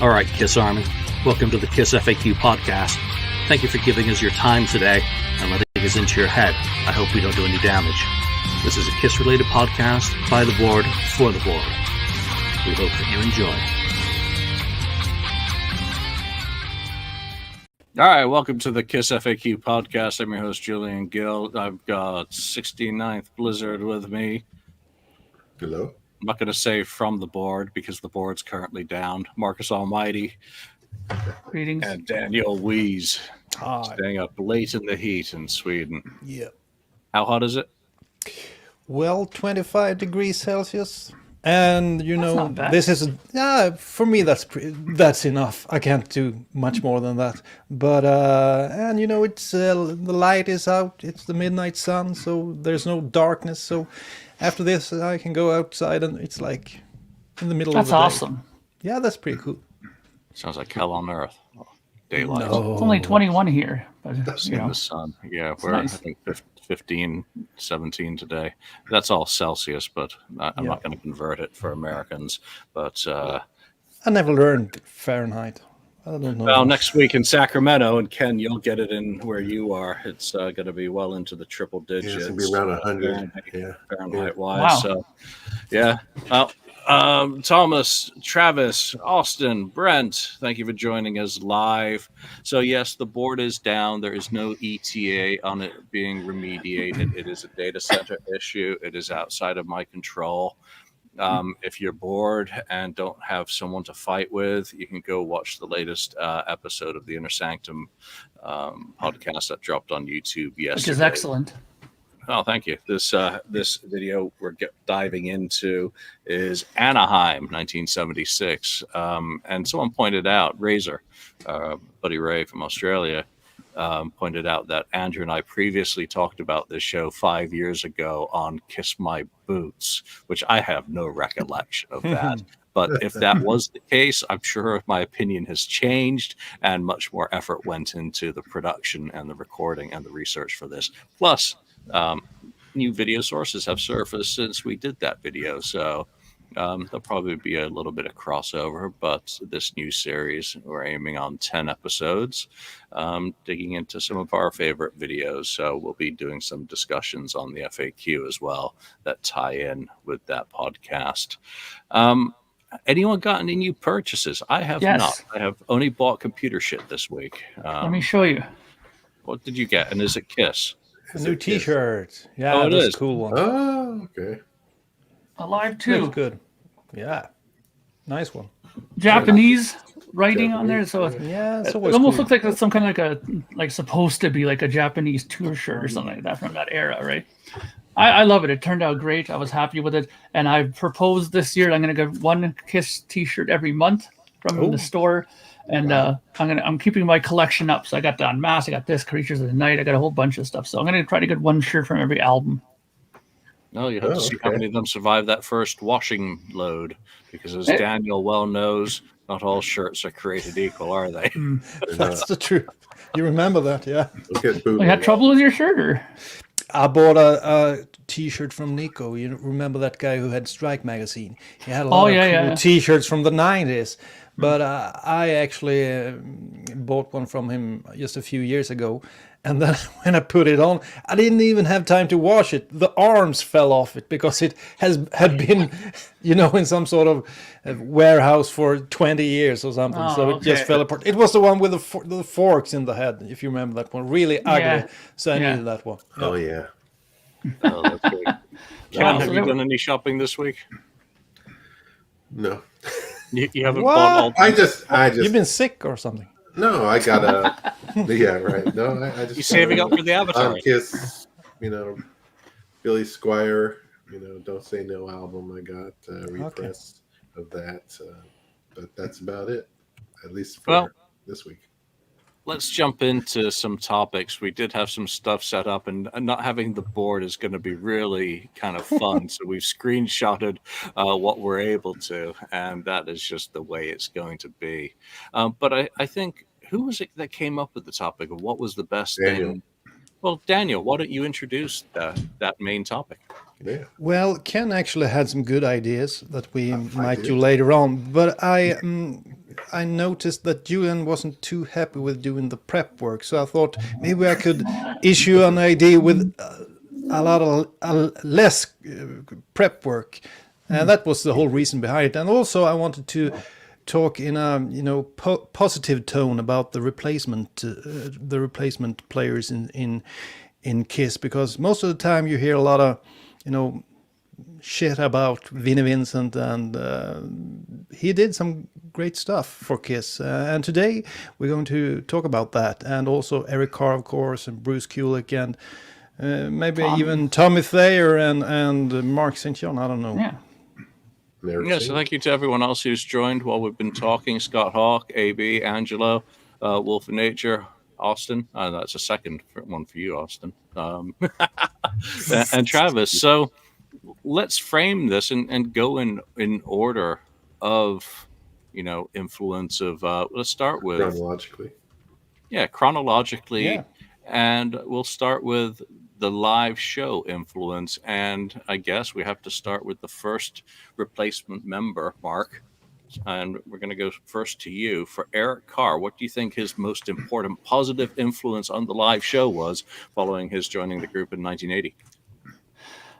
All right, KISS Army, welcome to the KissFAQ podcast. Thank you for giving us your time today and letting us into your head. I hope we don't do any damage. This is a KISS-related podcast by the board, for the board. We hope that you enjoy. All right, welcome to the KissFAQ podcast. I'm your host, Julian Gill. I've got 69th Blizzard with me. Hello. I'm not going to say from the board because the board's currently down. Marcus Almighty. Greetings. And Daniel Wies. Staying up late in the heat in Sweden. Yep. How hot is it? Well, 25 degrees Celsius. And, you know, not bad. this is, for me, that's enough. I can't do much more than that. But, and, you know, it's the light is out. It's the midnight sun, so there's no darkness. So after this, I can go outside and it's like in the middle of the day. That's awesome. Yeah, that's pretty cool. Sounds like hell on earth. Daylight. No. It's only 21 here, but you In know, the sun. Yeah, we're nice. I think 15, 17 today. That's all Celsius, but I'm not going to convert it for Americans. But I never learned Fahrenheit. I don't know. well, next week in Sacramento, and Ken, you'll get it in where you are. It's going to be well into the triple digits. Yeah, it's gonna be around 100. Fahrenheit wise. Wow. So, yeah. Thomas, Travis, Austin, Brent, thank you for joining us live. So, yes, the board is down. There is no ETA on it being remediated. It is a data center issue. It is outside of my control. If you're bored and don't have someone to fight with, you can go watch the latest episode of the Inner Sanctum podcast that dropped on YouTube yesterday. which is excellent. Oh, thank you. This video we're diving into is Anaheim, 1976. And someone pointed out, Razor, Buddy Ray from Australia, pointed out that Andrew and I previously talked about this show 5 years ago on Kiss My Boots, which I have no recollection of that. But if that was the case, I'm sure my opinion has changed and much more effort went into the production and the recording and the research for this. Plus, new video sources have surfaced since we did that video. So there'll probably be a little bit of crossover, but this new series, we're aiming on 10 episodes, digging into some of our favorite videos. So we'll be doing some discussions on the FAQ as well that tie in with that podcast. Anyone got any new purchases? I have not. I have only bought computer shit this week. Let me show you. What did you get? And is it KISS? A new T-shirt. Yeah, Oh, it that's is. a cool one. Oh, okay. Alive Looks too. good. Yeah, nice one. Japanese writing on there, so Yeah, it's it always almost cool. looks like it's some kind of like supposed to be like a Japanese tour shirt or something like that from that era, right? I love it. It turned out great. I was happy with it, and I proposed this year I'm going to get one KISS T-shirt every month from the store, and I'm keeping my collection up. So I got the Unmasked, I got this Creatures of the Night, I got a whole bunch of stuff. So I'm going to try to get one shirt from every album. No, you have to see how many of them survive that first washing load, because as Daniel well knows, not all shirts are created equal, are they? That's the truth. You remember that, yeah? Look at You had trouble with your shirt, or? I bought a T-shirt from Nico. You remember that guy who had Strike magazine? He had a lot of cool T-shirts from the 90s. But I actually bought one from him just a few years ago. And then when I put it on, I didn't even have time to wash it. The arms fell off it because it had been, you know, in some sort of warehouse for 20 years or something. Oh, so it just fell apart. It was the one with the forks in the head, if you remember that one. Really ugly. Yeah. So I needed that one. Oh, yeah. Oh, that's great. Ken, have you done any shopping this week? No. You haven't What? bought all. I just. You've been sick or something? No, I got a. Yeah, right. No, I just. You saving up for the Avatar? Kiss, Billy Squire, Don't Say No album. I got repress of that. But that's about it, at least for this week. Let's jump into some topics. We did have some stuff set up, and not having the board is going to be really kind of fun. So we've screenshotted what we're able to, and that is just the way it's going to be. But I think, who was it that came up with the topic of what was the best thing? Well, Daniel, why don't you introduce that main topic? Yeah. Well, Ken actually had some good ideas that we might do later on, but I noticed that Julian wasn't too happy with doing the prep work, so I thought maybe I could issue an idea with a lot of less prep work, and that was the whole reason behind it. And also, I wanted to talk in a positive tone about the replacement players in Kiss, because most of the time you hear a lot of shit about Vinnie Vincent, and he did some great stuff for Kiss. And today we're going to talk about that, and also Eric Carr, of course, and Bruce Kulick, and maybe even Tommy Thayer and Mark St. John. I don't know. Yeah. Yes, so thank you to everyone else who's joined while we've been talking. Scott Hawk, AB, Angelo, Wolf of Nature, Austin. That's a second one for you, Austin. And Travis. So let's frame this and go in order of, influence of, let's start with chronologically. Yeah, chronologically. Yeah. And we'll start with the live show influence. And I guess we have to start with the first replacement member, Mark. And we're going to go first to you. For Eric Carr, what do you think his most important positive influence on the live show was following his joining the group in 1980?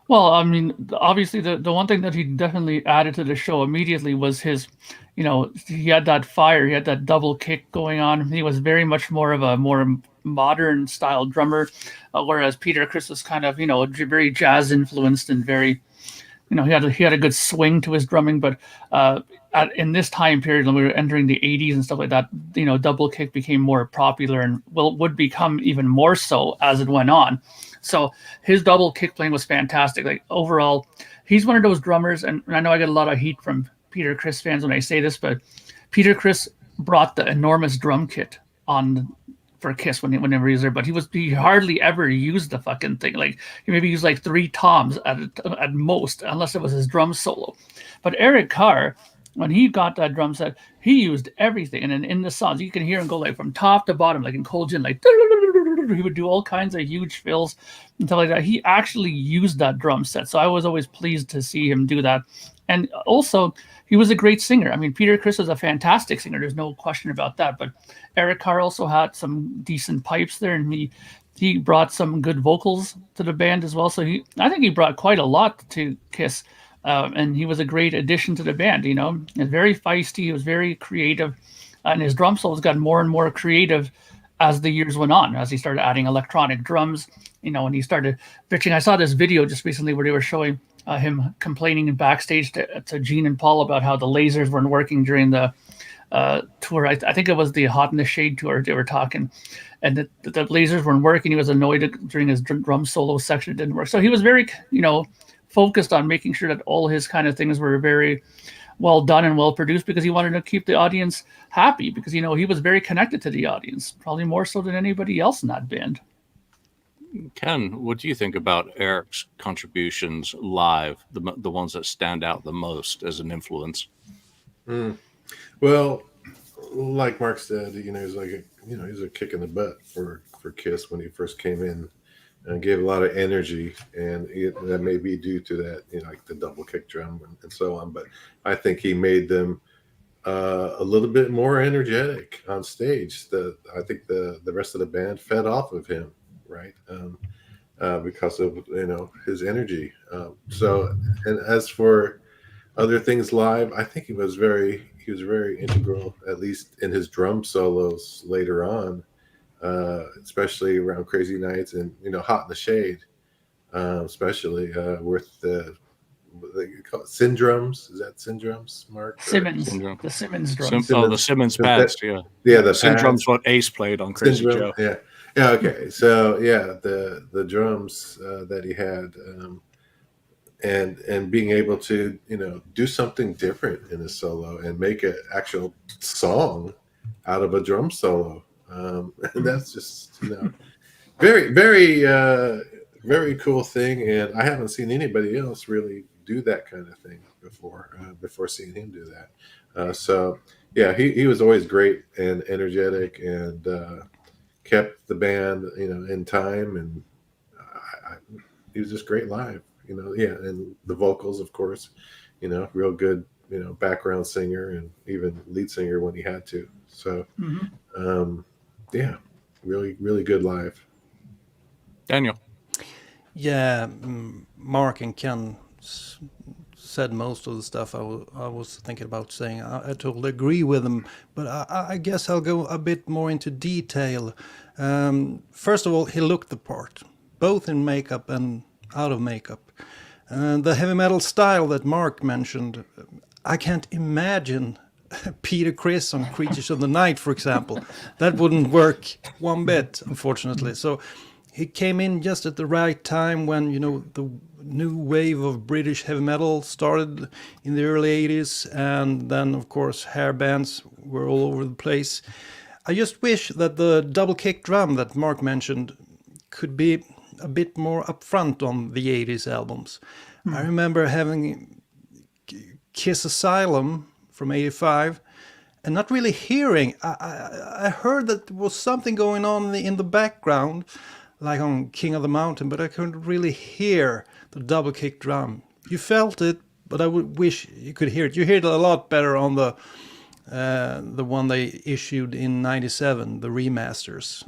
Well, I mean, obviously, the one thing that he definitely added to the show immediately was his, he had that fire, he had that double kick going on. He was very much more of a more modern style drummer, whereas Peter Criss was kind of, very jazz influenced and very, he had a good swing to his drumming. But in this time period, when we were entering the 80s and stuff like that, double kick became more popular and would become even more so as it went on. So his double kick playing was fantastic. Like overall, he's one of those drummers, and I know I get a lot of heat from Peter Criss fans when I say this, but Peter Criss brought the enormous drum kit on for Kiss whenever he was there, but he hardly ever used the fucking thing. Like he maybe used like 3 toms at most, unless it was his drum solo. But Eric Carr, when he got that drum set, he used everything, and then in the songs you can hear him go like from top to bottom, like in Cold Gin, like he would do all kinds of huge fills and stuff like that. He actually used that drum set, so I was always pleased to see him do that. And also, he was a great singer. I mean, Peter Criss was a fantastic singer. There's no question about that. But Eric Carr also had some decent pipes there, and he brought some good vocals to the band as well. So I think he brought quite a lot to Kiss, and he was a great addition to the band. He was very feisty. He was very creative, and his drum solos got more and more creative as the years went on, as he started adding electronic drums, and he started bitching. I saw this video just recently where they were showing him complaining backstage to Gene and Paul about how the lasers weren't working during the tour. I think it was the Hot in the Shade tour. They were talking, and the lasers weren't working. He was annoyed during his drum solo section. It didn't work. So he was very, focused on making sure that all his kind of things were very well done and well produced, because he wanted to keep the audience happy, because he was very connected to the audience, probably more so than anybody else in that band. Ken, what do you think about Eric's contributions live, the ones that stand out the most as an influence? Well, like Mark said, he's like he's a kick in the butt for Kiss when he first came in, and gave a lot of energy, and that may be due to that, like the double kick drum and so on. But I think he made them a little bit more energetic on stage. I think the rest of the band fed off of him, right? Because of his energy. So, and as for other things live, I think he was very integral, at least in his drum solos later on. Especially around Crazy Nights and Hot in the Shade, especially with the Syndromes. Is that Syndromes, Mark? Simmons, the Simmons drums. The Simmons pads. Yeah, the Syndromes. What Ace played on Crazy Joe. Yeah. Okay. So the drums that he had, and being able to do something different in a solo and make an actual song out of a drum solo. And that's just very, very, very cool thing, and I haven't seen anybody else really do that kind of thing before seeing him do that. So yeah, he was always great and energetic, and kept the band in time, and he was just great live. And the vocals, of course, real good background singer and even lead singer when he had to. So, yeah, really, really good live. Daniel. Yeah, Mark and Ken said most of the stuff I was thinking about saying. I totally agree with them, but I guess I'll go a bit more into detail. First of all, he looked the part, both in makeup and out of makeup. The heavy metal style that Mark mentioned, I can't imagine Peter Criss on Creatures of the Night, for example. That wouldn't work one bit, unfortunately. So he came in just at the right time when, the new wave of British heavy metal started in the early 80s. And then, of course, hair bands were all over the place. I just wish that the double kick drum that Mark mentioned could be a bit more upfront on the 80s albums. I remember having Kiss Asylum from 85 and not really hearing. I heard that there was something going on in the background, like on King of the Mountain, but I couldn't really hear the double kick drum. You felt it, but I would wish you could hear it. You hear it a lot better on the one they issued in '97, the remasters.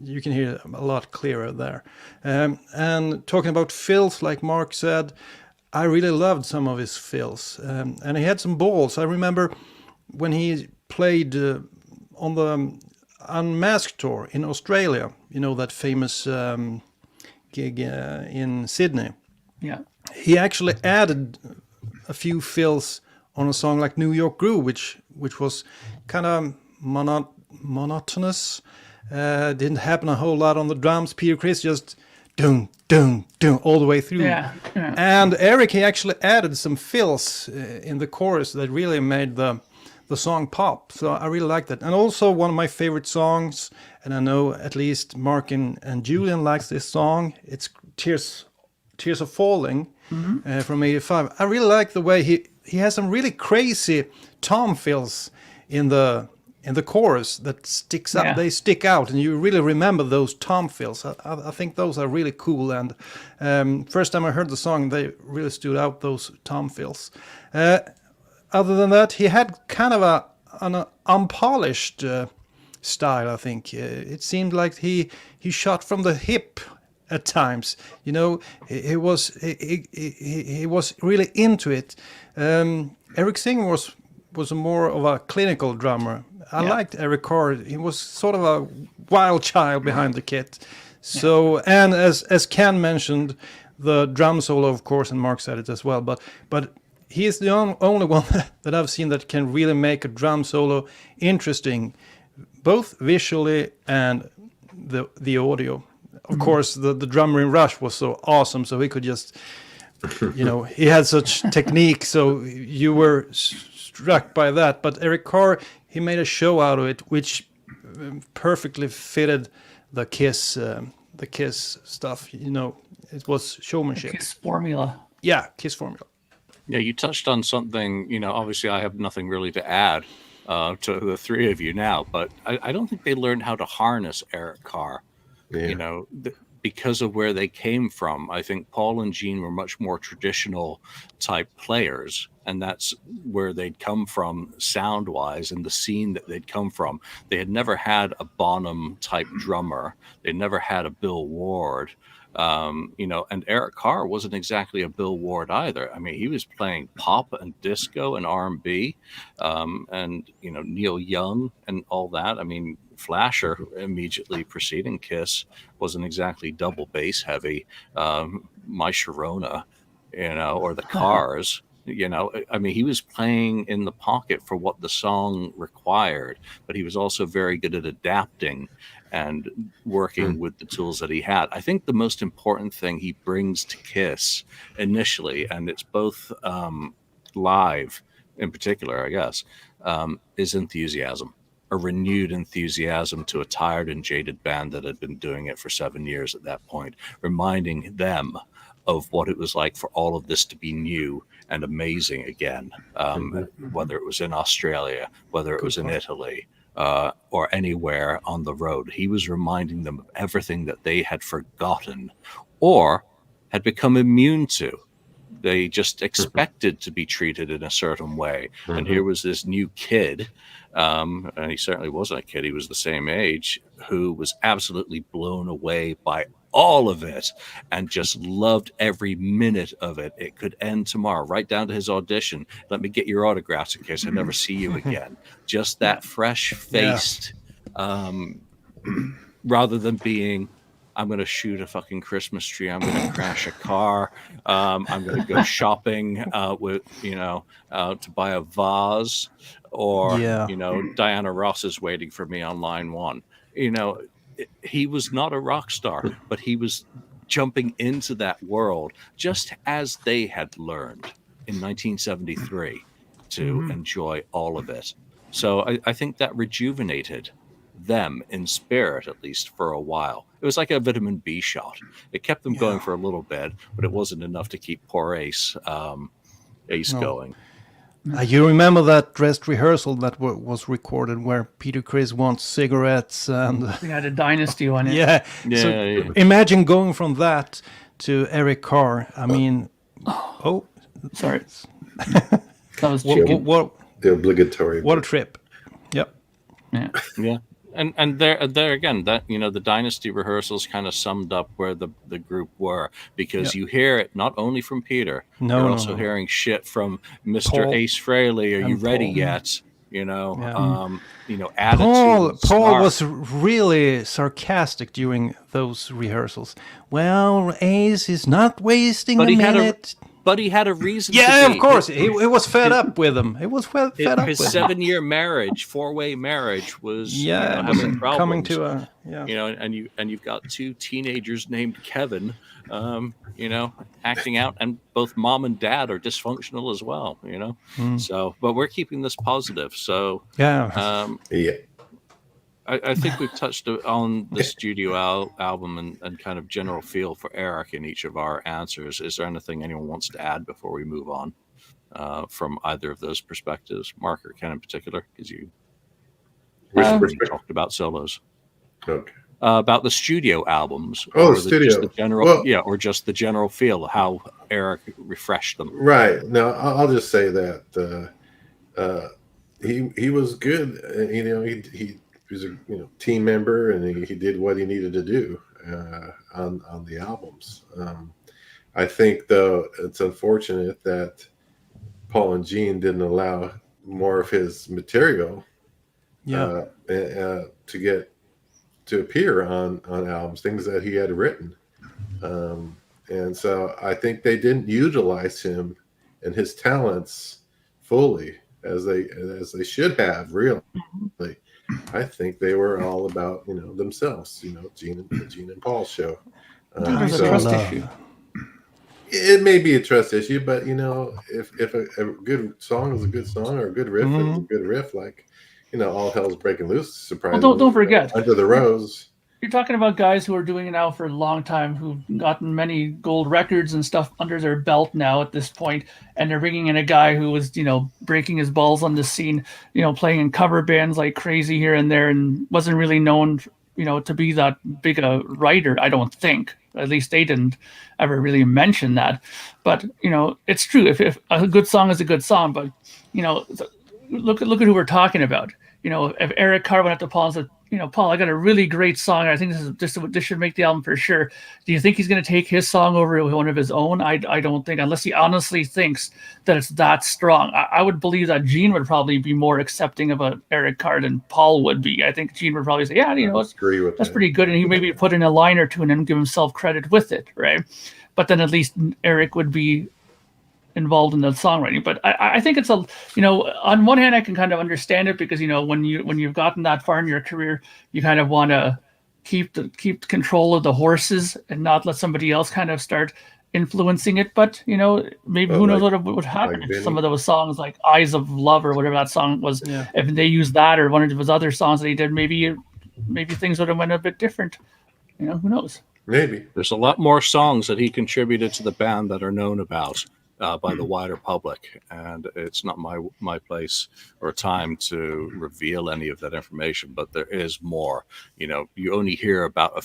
You can hear it a lot clearer there. And talking about fills, like Mark said, I really loved some of his fills. And he had some balls. I remember when he played on the Unmasked tour in Australia, that famous gig in Sydney. Yeah. He actually added a few fills on a song like New York Groove, which was kind of monotonous. Didn't happen a whole lot on the drums. Peter Criss just doom, doom, doom all the way through. Yeah. And Eric, he actually added some fills in the chorus that really made the song pop. So I really like that. And also one of my favorite songs, and I know at least Mark and Julian likes this song. It's Tears Are Falling from 85. I really like the way he has some really crazy tom fills in the chorus that sticks up. Yeah. They stick out, and you really remember those tom fills. I think those are really cool. And first time I heard the song, they really stood out, those tom fills. Other than that, he had kind of an unpolished style, I think. It seemed like he shot from the hip at times. He was really into it. Eric Singer was more of a clinical drummer. I liked Eric Carr. He was sort of a wild child behind the kit. So, and as Ken mentioned, the drum solo, of course, and Mark said it as well, but he is the only one that I've seen that can really make a drum solo interesting, both visually and the audio. Of course, the drummer in Rush was so awesome, so he could just, he had such technique, so you were struck by that. But Eric Carr, he made a show out of it, which perfectly fitted the Kiss stuff. It was showmanship. Kiss formula. Yeah, Kiss formula. Yeah, you touched on something, obviously I have nothing really to add to the three of you now, but I don't think they learned how to harness Eric Carr, because of where they came from. I think Paul and Gene were much more traditional type players, and that's where they'd come from sound-wise and the scene that they'd come from. They had never had a Bonham type drummer. They'd never had a Bill Ward. And Eric Carr wasn't exactly a Bill Ward either. I mean, he was playing pop and disco and R&B, and Neil Young and all that. I mean, Flasher, immediately preceding Kiss, wasn't exactly double bass heavy. My Sharona, or the Cars. I mean, he was playing in the pocket for what the song required, but he was also very good at adapting and working with the tools that he had. I think the most important thing he brings to Kiss initially, and it's both live in particular, I guess, is enthusiasm. A renewed enthusiasm to a tired and jaded band that had been doing it for 7 years at that point, reminding them of what it was like for all of this to be new and amazing again, whether it was in Australia, whether it was in Italy, or anywhere on the road. He was reminding them of everything that they had forgotten or had become immune to. They just expected to be treated in a certain way. And here was this new kid, and he certainly wasn't a kid, he was the same age, who was absolutely blown away by all of it and just loved every minute of it. It could end tomorrow, right down to his audition. Let me get your autographs in case I never see you again. Just that fresh-faced, rather than being, I'm going to shoot a fucking Christmas tree, I'm going to crash a car, I'm going to go shopping to buy a vase, or Diana Ross is waiting for me on line 1. He was not a rock star, but he was jumping into that world just as they had learned in 1973 to enjoy all of it. So I think that rejuvenated them in spirit, at least for a while. It was like a vitamin B shot. It kept them going for a little bit, but it wasn't enough to keep poor Ace going. You remember that dress rehearsal that was recorded where Peter Criss wants cigarettes and we had a Dynasty one. Imagine going from that to Eric Carr. I mean, sorry, that was the obligatory. What a trip! Yep. Yeah. And there again, that the Dynasty rehearsals kind of summed up where the group were, because you hear it not only from Peter, you're also hearing shit from Mr. Paul, Ace Frehley. Are you ready yet? Attitude. Paul was really sarcastic during those rehearsals. Well, Ace is not wasting a minute. But he had a reason. Yeah, of course. He was fed up with him. He was fed up with him. His 7-year marriage, 4-way marriage, was having problems. Coming to a and you've got 2 teenagers named Kevin, acting out, and both mom and dad are dysfunctional as well. So, but we're keeping this positive. So I think we've touched on the studio album and kind of general feel for Eric in each of our answers. Is there anything anyone wants to add before we move on from either of those perspectives? Mark or Ken in particular, because you talked about solos. Okay. About the studio albums. The studio. Just the general, or just the general feel of how Eric refreshed them. Right. Now, I'll just say that he was good. He was a team member, and he did what he needed to do on the albums. I think, though, it's unfortunate that Paul and Gene didn't allow more of his material to appear on albums, things that he had written. And so I think they didn't utilize him and his talents fully as they should have, really. I think they were all about themselves, Gene and Paul's show. There's a trust issue. It may be a trust issue, but if a good song is a good song, or a good riff is a good riff, like All Hell's Breaking Loose, surprisingly. Well, don't forget Under the Rose. You're talking about guys who are doing it now for a long time, who've gotten many gold records and stuff under their belt now at this point, and they're bringing in a guy who was, breaking his balls on the scene, playing in cover bands like crazy here and there, and wasn't really known, to be that big a writer. I don't think. At least they didn't ever really mention that. But it's true. If a good song is a good song, but look at who we're talking about. If Eric Carr went up to Paul and said, Paul, I got a really great song. I think this should make the album for sure. Do you think he's going to take his song over one of his own? I don't think, unless he honestly thinks that it's that strong. I would believe that Gene would probably be more accepting of a Eric Carr than Paul would be. I think Gene would probably say, that's pretty good. And he maybe put in a line or two and then give himself credit with it, right? But then at least Eric would be involved in the songwriting. But I think it's on one hand I can kind of understand it, because when you've gotten that far in your career, you kind of want to keep control of the horses and not let somebody else kind of start influencing it. But maybe who knows what would happen if some of those songs like Eyes of Love or whatever that song was, if they used that or one of his other songs that he did, maybe things would have went a bit different. Who knows? Maybe there's a lot more songs that he contributed to the band that are known about by the wider public, and it's not my place or time to reveal any of that information. But there is more. You only hear about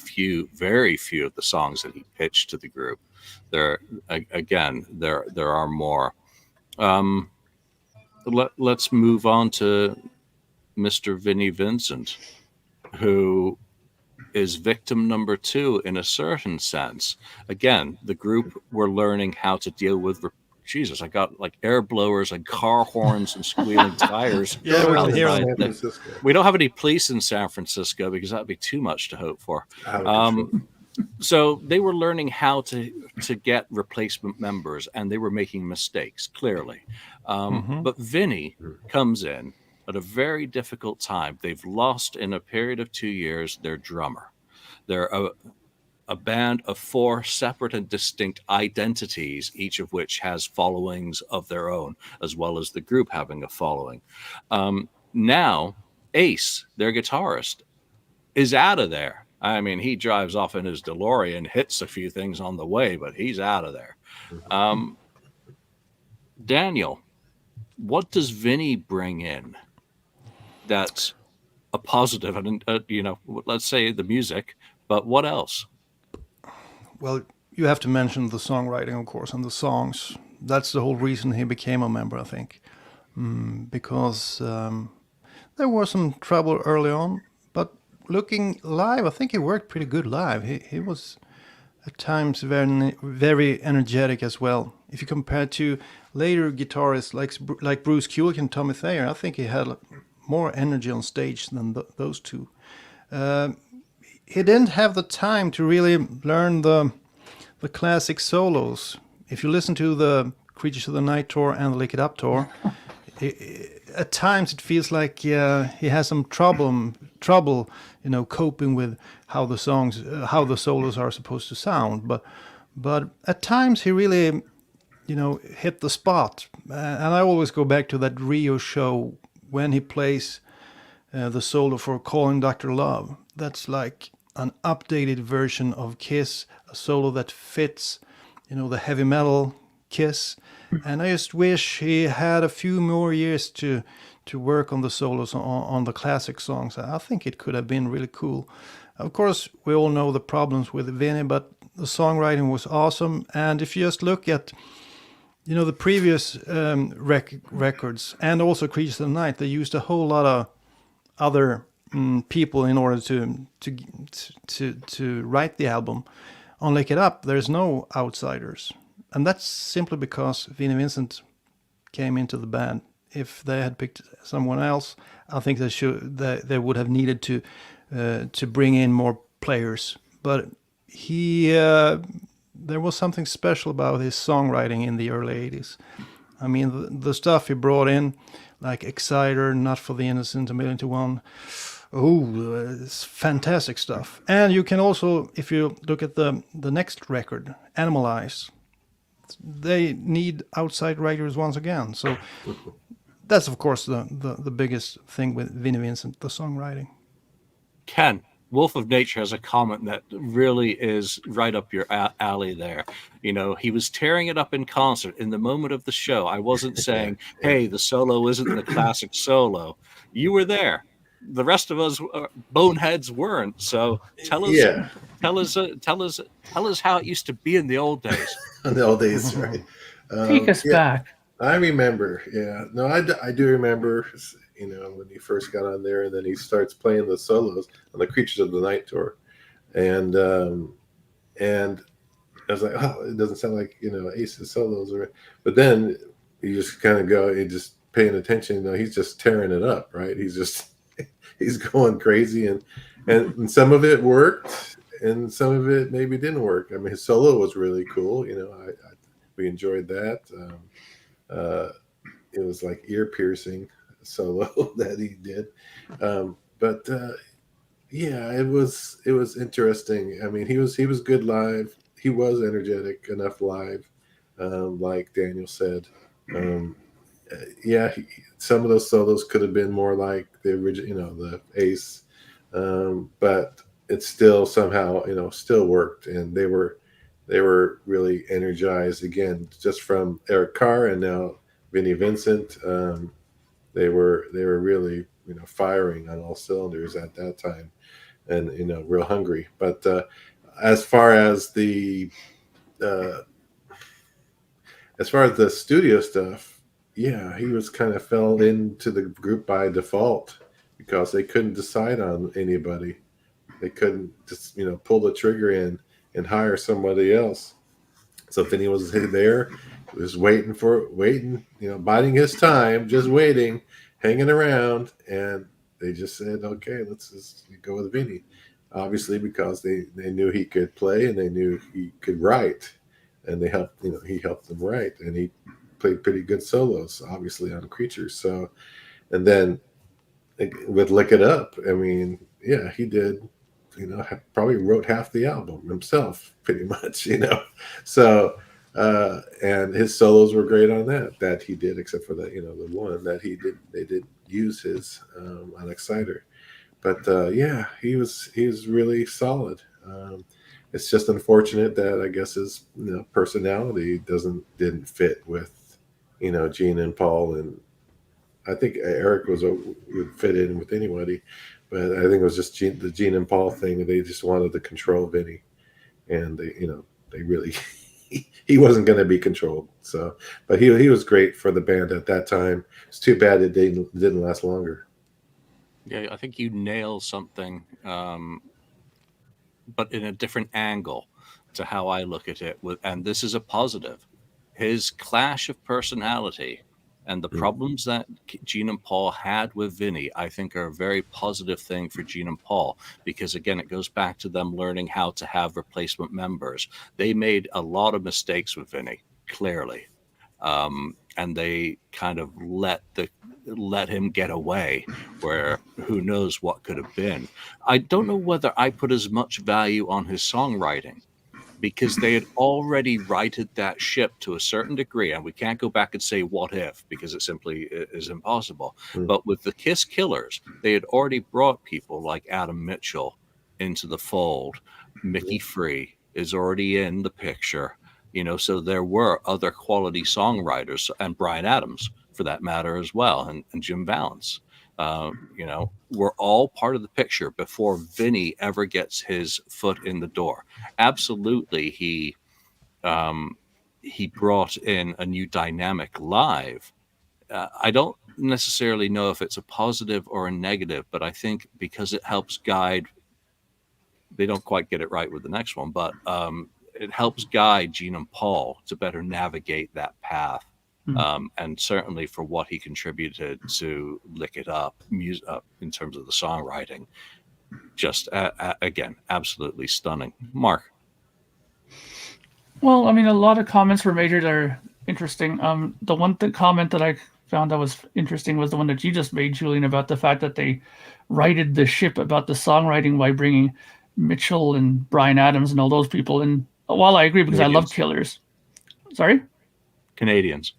very few of the songs that he pitched to the group. There are more. Let's move on to Mr. Vinnie Vincent, who is victim number 2 in a certain sense. Again, the group were learning how to deal with. Jesus, I got like air blowers and car horns and squealing tires. Yeah, we can hear San them. Francisco. We don't have any police in San Francisco because that'd be too much to hope for. So they were learning how to get replacement members, and they were making mistakes, clearly. But Vinnie comes in at a very difficult time. They've lost, in a period of 2 years, their drummer. They're a band of 4 separate and distinct identities, each of which has followings of their own, as well as the group having a following. Now, Ace, their guitarist, is out of there. I mean, he drives off in his DeLorean, hits a few things on the way, but he's out of there. Daniel, what does Vinnie bring in that's a positive? And let's say the music, but what else? Well, you have to mention the songwriting, of course, and the songs. That's the whole reason he became a member, I think, because there was some trouble early on. But looking live, I think he worked pretty good live. He was at times very, very energetic as well. If you compare to later guitarists like Bruce Kulick and Tommy Thayer, I think he had more energy on stage than those two. He didn't have the time to really learn the classic solos. If you listen to the Creatures of the Night tour and the Lick It Up tour, at times it feels like he has some trouble, coping with how the solos are supposed to sound. But at times he really, hit the spot. And I always go back to that Rio show when he plays the solo for Calling Dr. Love. That's like an updated version of Kiss, a solo that fits, the heavy metal Kiss. And I just wish he had a few more years to work on the solos on the classic songs. I think it could have been really cool. Of course, we all know the problems with Vinnie, but the songwriting was awesome. And if you just look at, the previous records and also Creatures of the Night, they used a whole lot of other people in order to write the album. On Lick It Up, there's no outsiders. And that's simply because Vinnie Vincent came into the band. If they had picked someone else, I think they would have needed to bring in more players. But there was something special about his songwriting in the early 80s. I mean, the stuff he brought in, like Exciter, Not for the Innocent, A Million to One. It's fantastic stuff. And you can also, if you look at the next record, Animalize, they need outside writers once again. So that's, of course, the biggest thing with Vinnie Vincent, the songwriting. Ken, Wolf of Nature has a comment that really is right up your alley there. He was tearing it up in concert in the moment of the show. I wasn't saying, hey, the solo isn't the classic solo. You were there. The rest of us boneheads weren't. So tell us how it used to be in the old days. In the old days, right? Take us back. I remember. Yeah, no, I do remember. When he first got on there, and then he starts playing the solos on the Creatures of the Night tour, and I was like, oh, it doesn't sound like Ace's solos, but then you just kind of go, you just paying attention. He's just tearing it up, right? He's going crazy, and some of it worked, and some of it maybe didn't work. I mean, his solo was really cool. We enjoyed that. It was like ear piercing solo that he did, but it was interesting. I mean, he was good live. He was energetic enough live, like Daniel said. Some of those solos could have been more like the original, the Ace, but it still somehow still worked, and they were they were really energized again, just from Eric Carr and now Vinnie Vincent. They were really, firing on all cylinders at that time, and real hungry. But as far as the studio stuff, yeah, he was kind of fell into the group by default because they couldn't decide on anybody. They couldn't just pull the trigger in and hire somebody else. So Vinny was there, was waiting, biding his time, just waiting, hanging around, and they just said, okay, let's just go with Vinny. Obviously, because they knew he could play and they knew he could write, and he helped them write, and he played pretty good solos, obviously, on Creatures. So, and then with Lick It Up, I mean, yeah, he did, probably wrote half the album himself, pretty much, So, and his solos were great on that he did, except for the one that they did use his on Exciter. But yeah, he was really solid. It's just unfortunate that I guess his personality didn't fit with Gene and Paul, and I think Eric would fit in with anybody, but I think it was just the Gene and Paul thing. They just wanted to control Vinny, and they really he wasn't going to be controlled. So, but he was great for the band at that time. It's too bad it didn't last longer. Yeah, I think you nail something, but in a different angle to how I look at it. And this is a positive. His clash of personality and the problems that Gene and Paul had with Vinny, I think, are a very positive thing for Gene and Paul, because, again, it goes back to them learning how to have replacement members. They made a lot of mistakes with Vinny, clearly, and they kind of let him get away, where who knows what could have been. I don't know whether I put as much value on his songwriting, because they had already righted that ship to a certain degree, and we can't go back and say what if, because it simply is impossible. But with the Kiss Killers, they had already brought people like Adam Mitchell into the fold. Mickey Free is already in the picture, so there were other quality songwriters, and Bryan Adams for that matter as well, and Jim Vallance. We're all part of the picture before Vinny ever gets his foot in the door. Absolutely, he brought in a new dynamic live. I don't necessarily know if it's a positive or a negative, but I think because it helps guide, they don't quite get it right with the next one, but it helps guide Gene and Paul to better navigate that path. And certainly for what he contributed to Lick It Up, in terms of the songwriting, just again, absolutely stunning. Mark. Well, I mean, a lot of comments were made that are interesting. The comment that I found that was interesting was the one that you just made, Julian, about the fact that they righted the ship about the songwriting by bringing Mitchell and Bryan Adams and all those people. And while I agree, because Canadians. I love Killers. Sorry? Canadians.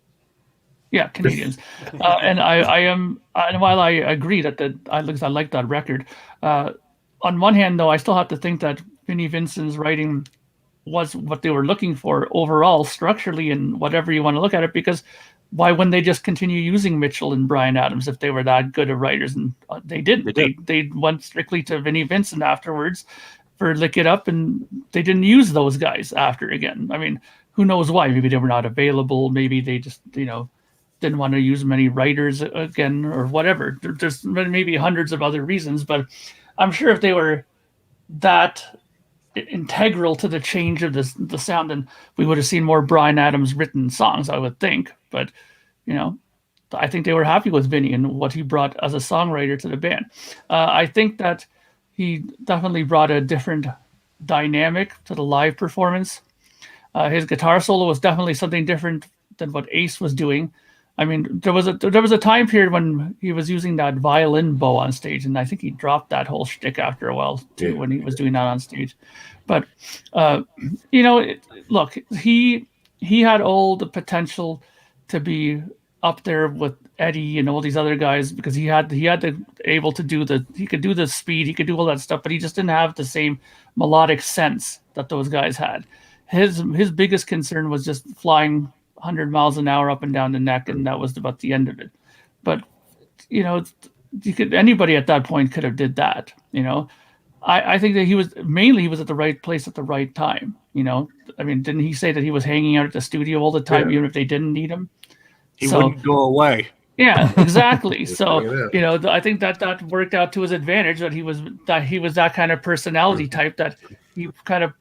Yeah, Canadians. And and while I agree that I like that record, on one hand, though, I still have to think that Vinnie Vincent's writing was what they were looking for overall, structurally, and whatever you want to look at it, because why wouldn't they just continue using Mitchell and Bryan Adams if they were that good of writers? And they didn't. They went strictly to Vinnie Vincent afterwards for Lick It Up, and they didn't use those guys after again. I mean, who knows why? Maybe they were not available. Maybe they just, didn't want to use many writers again, or whatever. There's maybe hundreds of other reasons, but I'm sure if they were that integral to the change of the sound, then we would have seen more Bryan Adams written songs, I would think. But, I think they were happy with Vinny and what he brought as a songwriter to the band. I think that he definitely brought a different dynamic to the live performance. His guitar solo was definitely something different than what Ace was doing. I mean, there was a time period when he was using that violin bow on stage, and I think he dropped that whole shtick after a while too, when he was doing that on stage. But look, he had all the potential to be up there with Eddie and all these other guys, because he could do the speed, he could do all that stuff, but he just didn't have the same melodic sense that those guys had. his biggest concern was just flying 100 miles an hour up and down the neck, and that was about the end of it. But anybody at that point could have did that. I think that he was at the right place at the right time. I mean, didn't he say that he was hanging out at the studio all the time, even if they didn't need him? He wouldn't go away. Yeah, exactly. So I think that worked out to his advantage, that he was that kind of personality type, that he kind of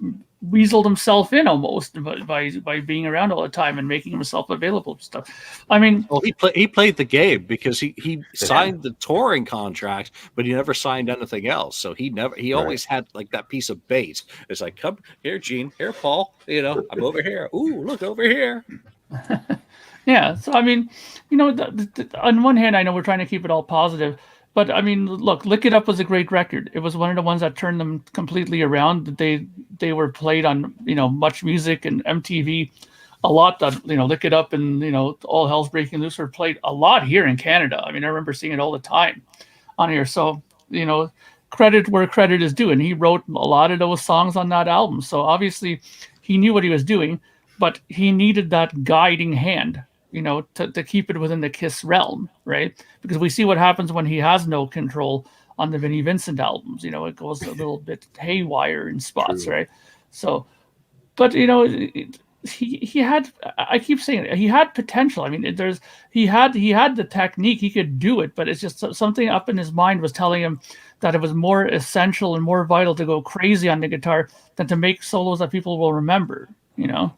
weaseled himself in almost by being around all the time and making himself available to stuff. I mean, well, he played the game, because he signed the touring contract, but he never signed anything else. So he always had like that piece of bait. It's like, come here, Gene, here, Paul. I'm over here. Ooh, look over here. Yeah. So I mean, on one hand, I know we're trying to keep it all positive. But I mean, look, Lick It Up was a great record. It was one of the ones that turned them completely around. They were played on, Much Music and MTV a lot. That, Lick It Up and, All Hell's Breaking Loose were played a lot here in Canada. I mean, I remember seeing it all the time on here. So, credit where credit is due. And he wrote a lot of those songs on that album. So obviously he knew what he was doing, but he needed that guiding hand, to keep it within the Kiss realm, right? Because we see what happens when he has no control on the Vinnie Vincent albums. It goes a little bit haywire in spots, right? So, but he had, I keep saying it, he had potential. I mean, he had the technique, he could do it, but it's just something up in his mind was telling him that it was more essential and more vital to go crazy on the guitar than to make solos that people will remember.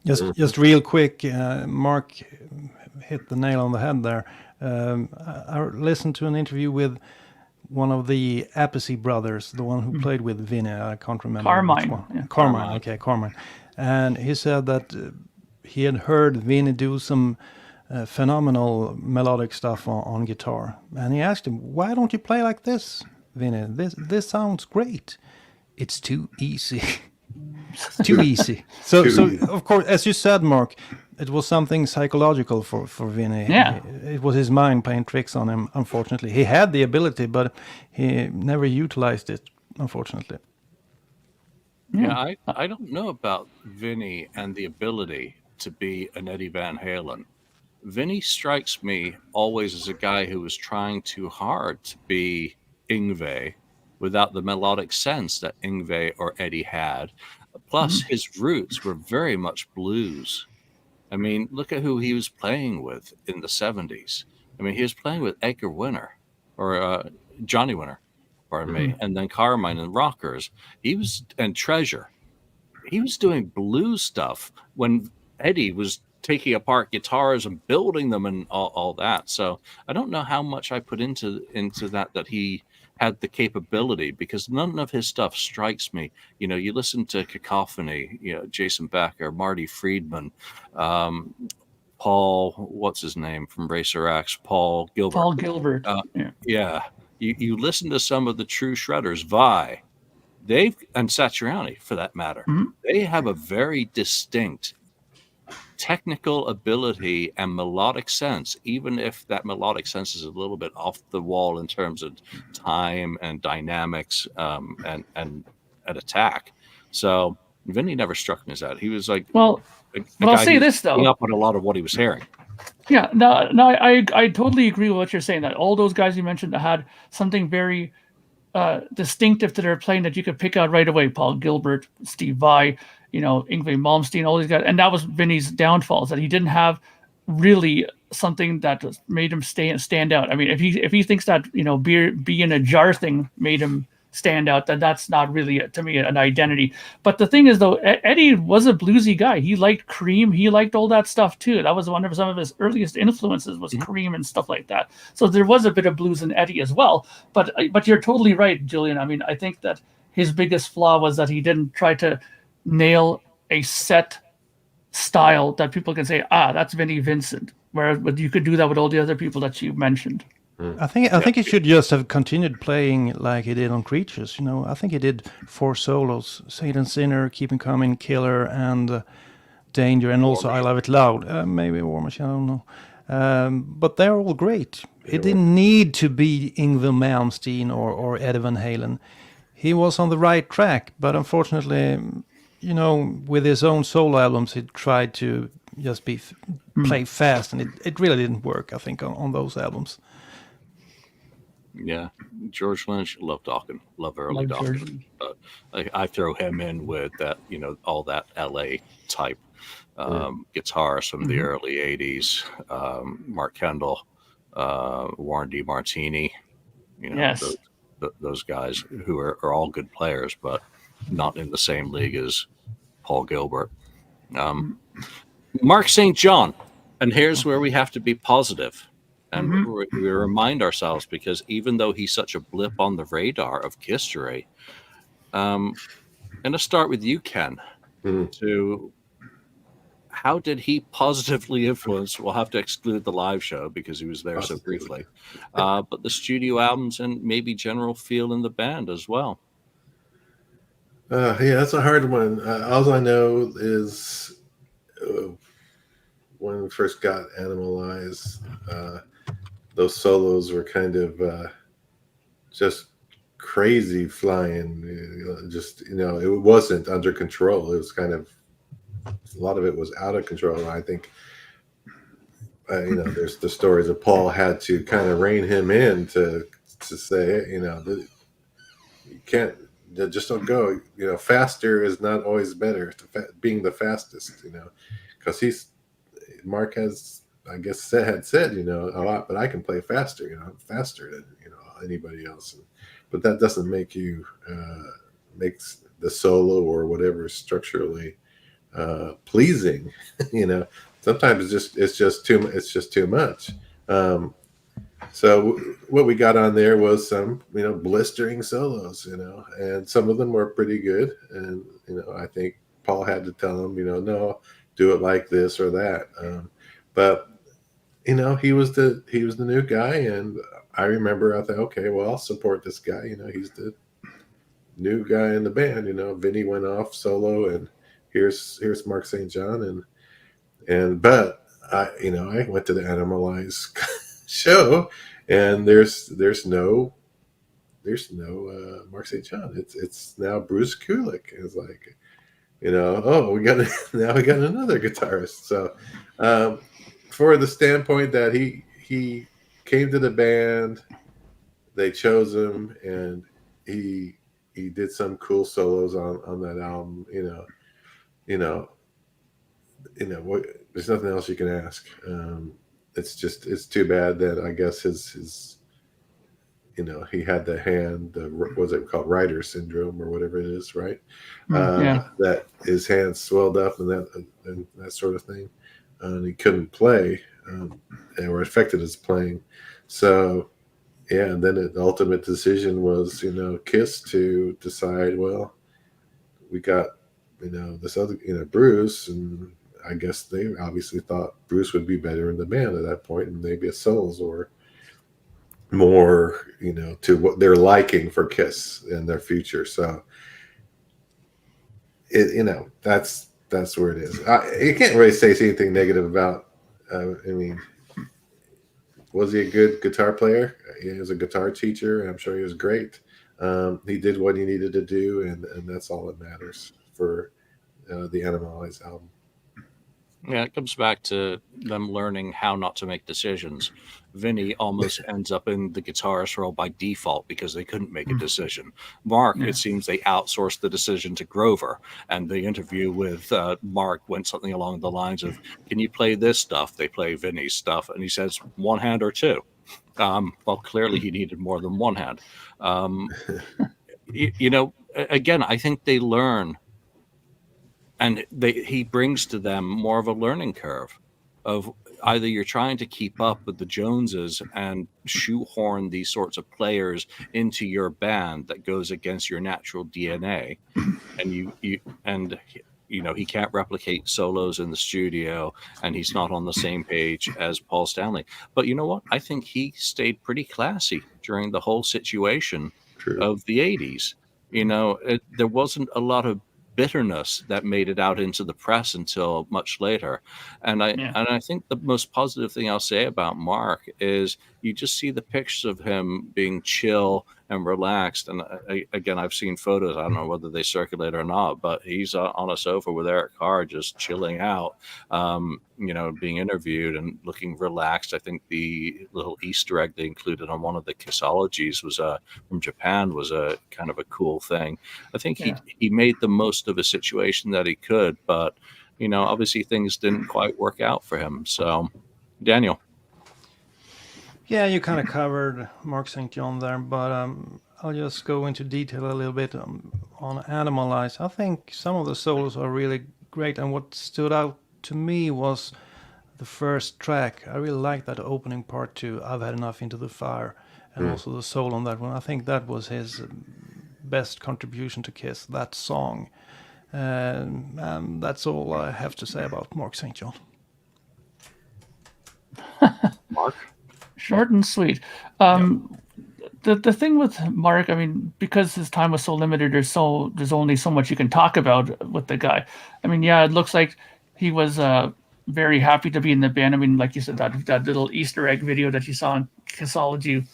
Just real quick, Mark hit the nail on the head there. I listened to an interview with one of the Appice brothers, the one who played with Vinnie. I can't remember. Carmine. Yeah. Carmine. Okay, Carmine. And he said that he had heard Vinnie do some phenomenal melodic stuff on guitar. And he asked him, "Why don't you play like this, Vinnie? This sounds great." It's too easy. It's too easy. So of course, as you said, Mark, it was something psychological for Vinnie. Yeah. It was his mind playing tricks on him, unfortunately. He had the ability, but he never utilized it, unfortunately. Yeah, I don't know about Vinnie and the ability to be an Eddie Van Halen. Vinnie strikes me always as a guy who was trying too hard to be Yngwie without the melodic sense that Yngwie or Eddie had. Plus, his roots were very much blues. I mean, look at who he was playing with in the 70s. I mean, he was playing with Edgar Winter, or Johnny Winter, pardon me, and then Carmine and Rockers. And Treasure. He was doing blues stuff when Eddie was taking apart guitars and building them and all that. So I don't know how much I put into that he had the capability, because none of his stuff strikes me. You listen to Cacophony, Jason Becker, Marty Friedman, Paul, what's his name from Racer X, Paul Gilbert. Paul Gilbert. Yeah. You listen to some of the true shredders, Vi, and Satriani for that matter. They have a very distinct technical ability and melodic sense, even if that melodic sense is a little bit off the wall in terms of time and dynamics and attack. So Vinnie never struck me as that. He was like, but I'll say this though, up with a lot of what he was hearing. Yeah, no, I totally agree with what you're saying. That all those guys you mentioned that had something very distinctive to their playing that you could pick out right away. Paul Gilbert, Steve Vai, Yngwie Malmsteen, all these guys. And that was Vinnie's downfalls, that he didn't have really something that made him stand out. I mean, if he thinks that, being a jar thing made him stand out, then that's not really, to me, an identity. But the thing is, though, Eddie was a bluesy guy. He liked Cream. He liked all that stuff, too. That was one of some of his earliest influences was Cream and stuff like that. So there was a bit of blues in Eddie as well. But you're totally right, Julian. I mean, I think that his biggest flaw was that he didn't try to nail a set style that people can say, that's Vinnie Vincent. Whereas you could do that with all the other people that you mentioned. I think he should just have continued playing like he did on Creatures. I think he did 4 solos: Satan Sinner, Keep 'Em Coming, Killer, and Danger, and also I Love It Loud. Maybe War Machine, I don't know. But they're all great. It didn't need to be Yngwie Malmsteen or Eddie Van Halen. He was on the right track, but unfortunately, with his own solo albums, he tried to just play fast, and it really didn't work, I think, on those albums. Yeah, George Lynch, love early Dawkins. I throw him in with that, all that LA type guitars from the early 80s, Mark Kendall, Warren DeMartini, yes. those guys who are all good players, but not in the same league as Paul Gilbert. Mark St. John, and here's where we have to be positive. And we remind ourselves, because even though he's such a blip on the radar of history, I'm going to start with you, Ken. To how did he positively influence? We'll have to exclude the live show because he was there so briefly, but the studio albums and maybe general feel in the band as well. Yeah, that's a hard one. All I know is when we first got Animalize, those solos were kind of just crazy flying. It wasn't under control. It was kind of, a lot of it was out of control. I think, there's the stories of Paul had to kind of rein him in to say, you can't, just don't go. Faster is not always better. Being the fastest, because Mark has, I guess, had said, a lot, but I can play faster. I'm faster than anybody else. But that doesn't make you makes the solo or whatever structurally pleasing. Sometimes it's just too much. So what we got on there was some blistering solos, and some of them were pretty good. And I think Paul had to tell him, no, do it like this or that. But he was the new guy, and I remember I thought, okay, well, I'll support this guy. He's the new guy in the band. Vinnie went off solo, and here's Mark St. John, but I went to the Animalize show, and there's no Mark St. John. It's now Bruce Kulick. It's like, we got another guitarist. So for the standpoint that he came to the band, they chose him, and he did some cool solos on that album. There's nothing else you can ask. It's too bad that I guess his he had the hand, what's it called, writer syndrome or whatever it is, right? That his hands swelled up and that sort of thing, and he couldn't play, or affected his playing. So yeah, and then the ultimate decision was Kiss to decide, well, we got this other Bruce, and I guess they obviously thought Bruce would be better in the band at that point, and maybe his solos were more to what they're liking for Kiss in their future. So that's where it is. You can't really say anything negative about was he a good guitar player? He was a guitar teacher, and I'm sure he was great. He did what he needed to do, and that's all that matters for the Animalize album. Yeah, it comes back to them learning how not to make decisions. Vinnie almost ends up in the guitarist role by default because they couldn't make a decision. Mark, it seems they outsourced the decision to Grover. And the interview with Mark went something along the lines of, can you play this stuff? They play Vinnie's stuff. And he says, one hand or two. Well, clearly he needed more than one hand. Again, I think they learn. And he brings to them more of a learning curve of either you're trying to keep up with the Joneses and shoehorn these sorts of players into your band that goes against your natural DNA, and he can't replicate solos in the studio, and he's not on the same page as Paul Stanley. But you know what? I think he stayed pretty classy during the whole situation of the 80s. There wasn't a lot of bitterness that made it out into the press until much later. And I think the most positive thing I'll say about Mark is you just see the pictures of him being chill and relaxed. And again, I've seen photos. I don't know whether they circulate or not, but he's on a sofa with Eric Carr, just chilling out, being interviewed and looking relaxed. I think the little Easter egg they included on one of the Kissologies was from Japan was a kind of a cool thing. I think he made the most of a situation that he could, but obviously things didn't quite work out for him. So, Daniel. Yeah, you kind of covered Mark St. John there, but I'll just go into detail a little bit on Animalize. I think some of the solos are really great, and what stood out to me was the first track. I really liked that opening part too, I've Had Enough, Into the Fire, and also the solo on that one. I think that was his best contribution to Kiss, that song. And that's all I have to say about Mark St. John. Mark? Short and sweet. The thing with Mark, I mean, because his time was so limited, there's only so much you can talk about with the guy. I mean, yeah, it looks like he was very happy to be in the band. I mean, like you said, that little Easter egg video that you saw on Kissology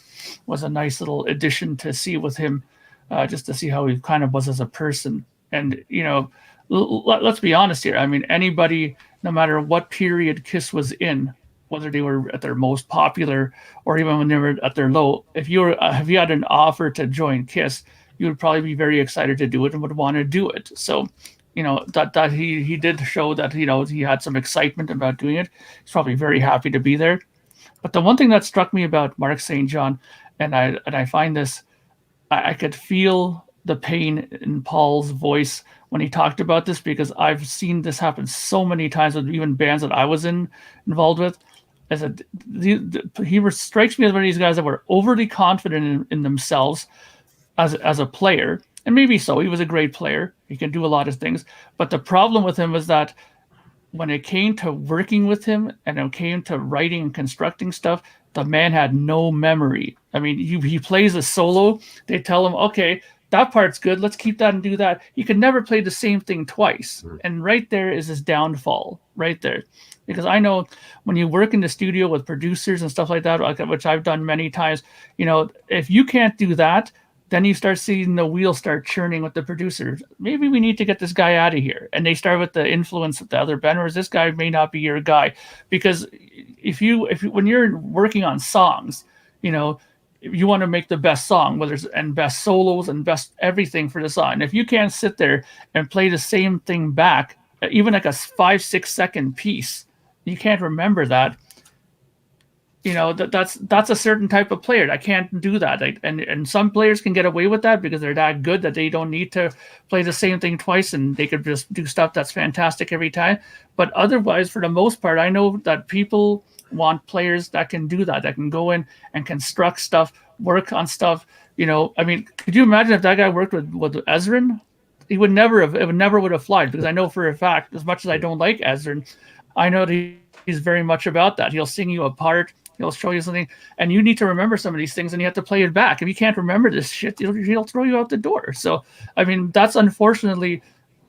was a nice little addition to see with him, just to see how he kind of was as a person. And, let's be honest here. I mean, anybody, no matter what period Kiss was in, whether they were at their most popular or even when they were at their low, if you had an offer to join Kiss, you would probably be very excited to do it and would want to do it. So, that he did show that, he had some excitement about doing it. He's probably very happy to be there. But the one thing that struck me about Mark St. John, and I find this, I could feel the pain in Paul's voice when he talked about this, because I've seen this happen so many times with even bands that I was involved with. He strikes me as one of these guys that were overly confident in themselves as a player, and maybe so. He was a great player. He can do a lot of things, but the problem with him was that when it came to working with him and it came to writing and constructing stuff, the man had no memory. I mean, he plays a solo. They tell him, okay, that part's good, let's keep that and do that. He could never play the same thing twice. And right there is his downfall, right there. Because I know when you work in the studio with producers and stuff like that, which I've done many times, if you can't do that, then you start seeing the wheels start churning with the producers. Maybe we need to get this guy out of here. And they start with the influence of the other band, this guy may not be your guy. Because when you're working on songs, you want to make the best song, and best solos and best everything for the song. And if you can't sit there and play the same thing back, even like a 5-6 second piece, you can't remember that. That's a certain type of player that can't do that. And some players can get away with that because they're that good that they don't need to play the same thing twice, and they could just do stuff that's fantastic every time. But otherwise, for the most part, I know that people want players that can do that can go in and construct stuff, work on stuff. I mean, could you imagine if that guy worked with Ezrin? It would never would have flied, because I know for a fact, as much as I don't like Ezrin, I know that he's very much about that. He'll sing you a part, he'll show you something, and you need to remember some of these things, and you have to play it back. If you can't remember this shit, he'll throw you out the door. So, I mean, that's unfortunately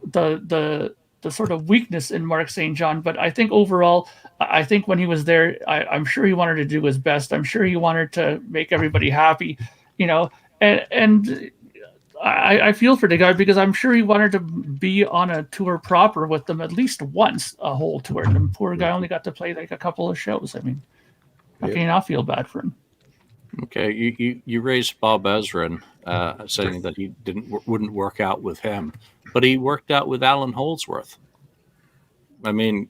the sort of weakness in Mark St. John. But I think overall, I think when he was there, I'm sure he wanted to do his best. I'm sure he wanted to make everybody happy, and I feel for the guy, because I'm sure he wanted to be on a tour proper with them at least once, a whole tour. And the poor guy only got to play like a couple of shows. I mean, how can you not feel bad for him? Okay, you raised Bob Ezrin, saying that he wouldn't work out with him, but he worked out with Alan Holdsworth. I mean,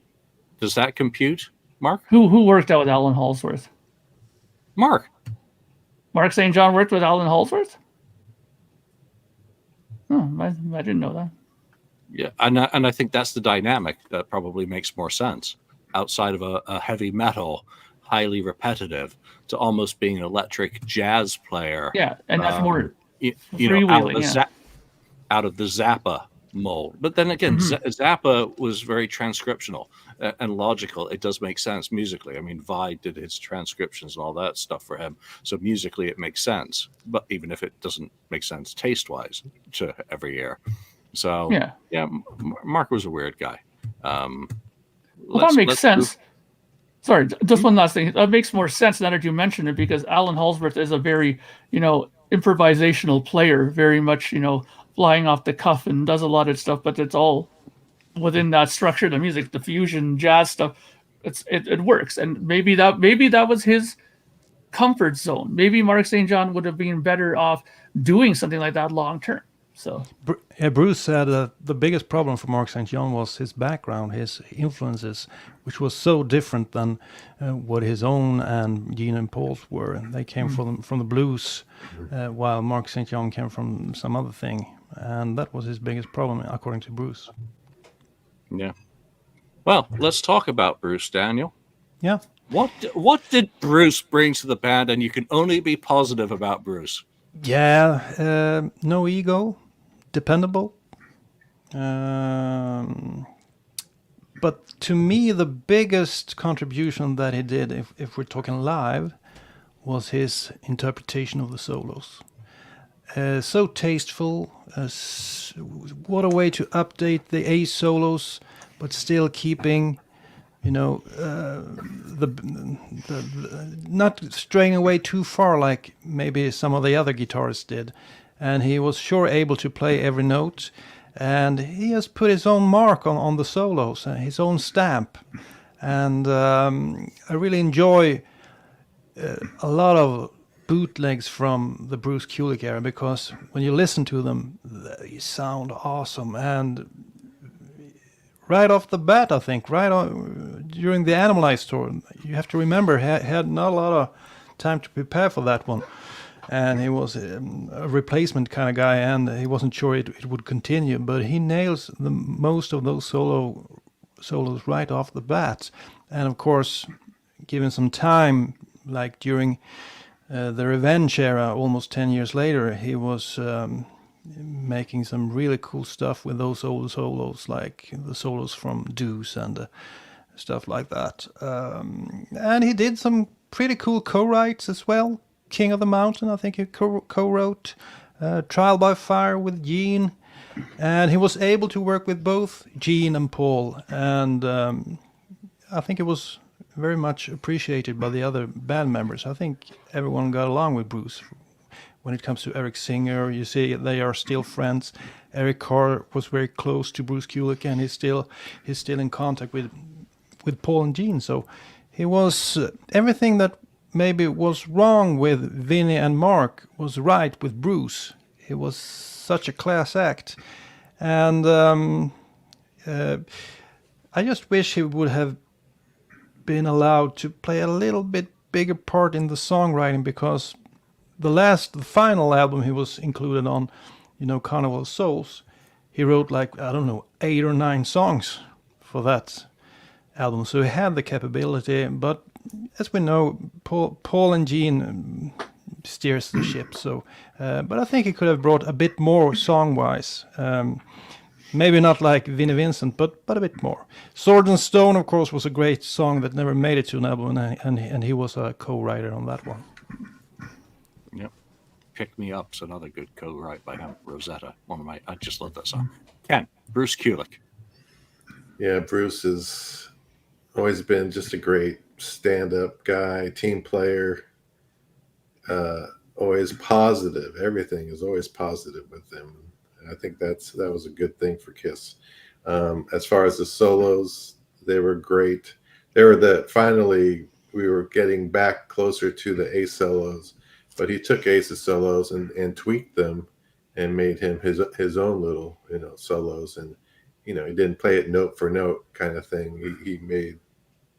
does that compute, Mark? Who worked out with Alan Holdsworth? Mark St. John worked with Alan Holdsworth? Oh, I didn't know that. Yeah, and I think that's the dynamic that probably makes more sense outside of a heavy metal, highly repetitive, to almost being an electric jazz player. Yeah, and that's more out of the Zappa mold. But then again, Zappa was very transcriptional and logical. It does make sense musically. I mean, Vi did his transcriptions and all that stuff for him. So musically, it makes sense. But even if it doesn't make sense taste-wise to every ear. So, yeah, Mark was a weird guy. Well, that makes sense. Sorry, just one last thing. That makes more sense now that you mentioned it, because Alan Holdsworth is a very, improvisational player, very much, flying off the cuff and does a lot of stuff, but it's all within that structure, the music, the fusion, jazz stuff. It works. And maybe that was his comfort zone. Maybe Mark St. John would have been better off doing something like that long term. So Bruce said the biggest problem for Mark St. John was his background, his influences, which was so different than what his own and Gene and Paul's were. They came from the blues, while Mark St. John came from some other thing, and that was his biggest problem, according to Bruce. Yeah. Well, let's talk about Bruce, Daniel. Yeah. What did Bruce bring to the band? And you can only be positive about Bruce. Yeah, no ego, dependable. But to me, the biggest contribution that he did, if we're talking live, was his interpretation of the solos. So tasteful. What a way to update the A solos, but still keeping, the not straying away too far like maybe some of the other guitarists did. And he was sure able to play every note, and he has put his own mark on the solos, his own stamp. And I really enjoy a lot of bootlegs from the Bruce Kulick era, because when you listen to them, they sound awesome. And right off the bat, I think, during the Animalized tour, you have to remember, he had not a lot of time to prepare for that one. And he was a replacement kind of guy, and he wasn't sure it would continue. But he nails most of those solos right off the bat. And of course, given some time, like during the Revenge era, almost 10 years later, he was making some really cool stuff with those old solos, like the solos from Deuce and stuff like that. And he did some pretty cool co-writes as well. King of the Mountain, I think he co-wrote. Trial by Fire with Gene. And he was able to work with both Gene and Paul. And I think it was very much appreciated by the other band members. I think everyone got along with Bruce. When it comes to Eric Singer, you see they are still friends. Eric Carr was very close to Bruce Kulick, and he's still in contact with Paul and Gene. So he was everything that maybe was wrong with Vinnie and Mark was right with Bruce. He was such a class act, and I just wish he would have been allowed to play a little bit bigger part in the songwriting, because the final album he was included on, Carnival of Souls, he wrote 8 or 9 songs for that album. So he had the capability, but as we know, Paul and Gene steers the ship. So, but I think he could have brought a bit more song-wise. Maybe not like Vinnie Vincent, but a bit more. Sword and Stone, of course, was a great song that never made it to an album, and he was a co-writer on that one. Yep. Pick Me Up's another good co-write by him. Rosetta, I just love that song. Ken, Bruce Kulick. Yeah, Bruce has always been just a great stand-up guy, team player, always positive. Everything is always positive with him. I think that was a good thing for Kiss. As far as the solos, they were great. Finally we were getting back closer to the Ace solos, but he took Ace's solos and tweaked them and made him his own little solos, and he didn't play it note for note kind of thing.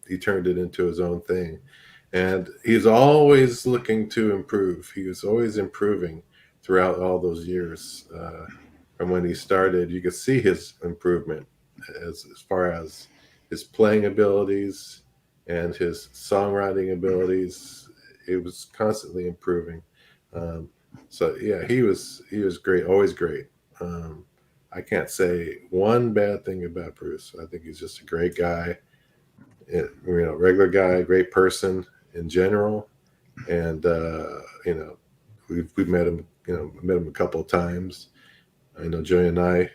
He turned it into his own thing, and he's always looking to improve. He was always improving throughout all those years. From when he started, you could see his improvement as far as his playing abilities and his songwriting abilities. It was constantly improving. So yeah, he was great, always great. I can't say one bad thing about Bruce. I think he's just a great guy, regular guy, great person in general. And we've met him, met him a couple of times. I know Joey and I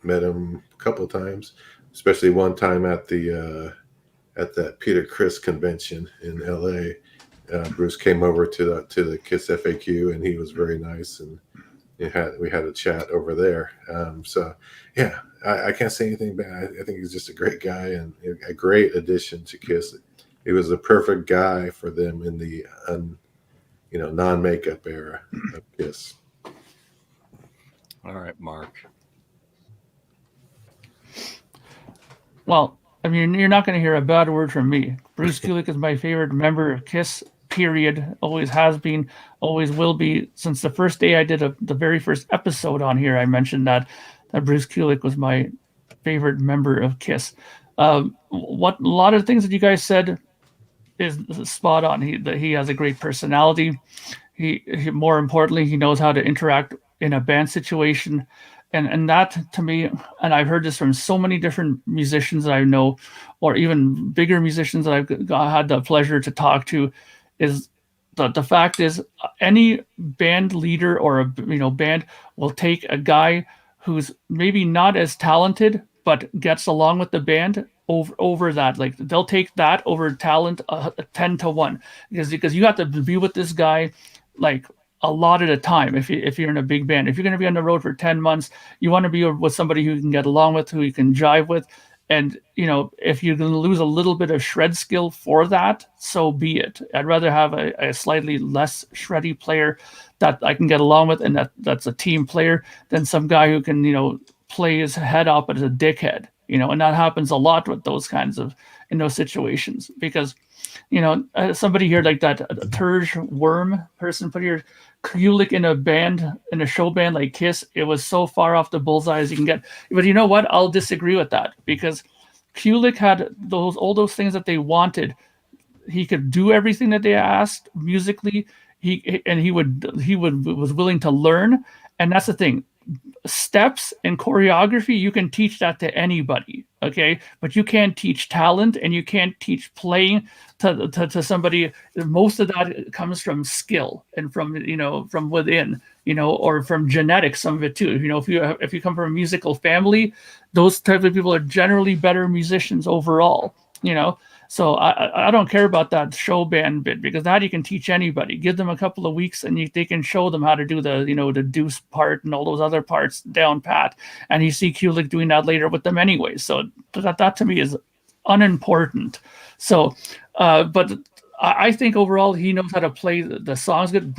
met him a couple of times, especially one time at that Peter Criss convention in LA. Bruce came over to the KissFAQ, and he was very nice, and we had a chat over there. So yeah, I can't say anything bad. I think he's just a great guy and a great addition to Kiss. He was the perfect guy for them in the non-makeup era of Kiss. All right, Mark. Well, I mean, you're not going to hear a bad word from me. Bruce Kulick is my favorite member of Kiss, period. Always has been, always will be. Since the first day I did the very first episode on here, I mentioned that Bruce Kulick was my favorite member of Kiss. What a lot of things that you guys said is spot on. He has a great personality. He more importantly, he knows how to interact in a band situation. And that, to me, and I've heard this from so many different musicians that I know, or even bigger musicians that I've had the pleasure to talk to, is the fact is any band leader or a band will take a guy who's maybe not as talented but gets along with the band over that. Like, they'll take that over talent 10-1 because you have to be with this guy like a lot at a time. If you're in a big band, if you're going to be on the road for 10 months, you want to be with somebody who you can get along with, who you can jive with. And, if you're going to lose a little bit of shred skill for that, so be it. I'd rather have a slightly less shreddy player that I can get along with, and that's a team player, than some guy who can, play his head up as a dickhead, and that happens a lot with those kinds of, in those situations, because, somebody here like that Terge Worm person put here, Kulick in a show band like Kiss, it was so far off the bullseye as you can get. But you know what? I'll disagree with that, because Kulick had all those things that they wanted. He could do everything that they asked musically. He was willing to learn, and that's the thing. Steps and choreography, you can teach that to anybody, okay? But you can't teach talent, and you can't teach playing to somebody. Most of that comes from skill and from from within, or from genetics. Some of it too. If you come from a musical family, those type of people are generally better musicians overall. So I don't care about that show band bit, because that you can teach anybody. Give them a couple of weeks and they can show them how to do the the deuce part and all those other parts down pat. And you see Kulick doing that later with them anyway. So that to me is unimportant. So, but I think overall he knows how to play the songs good.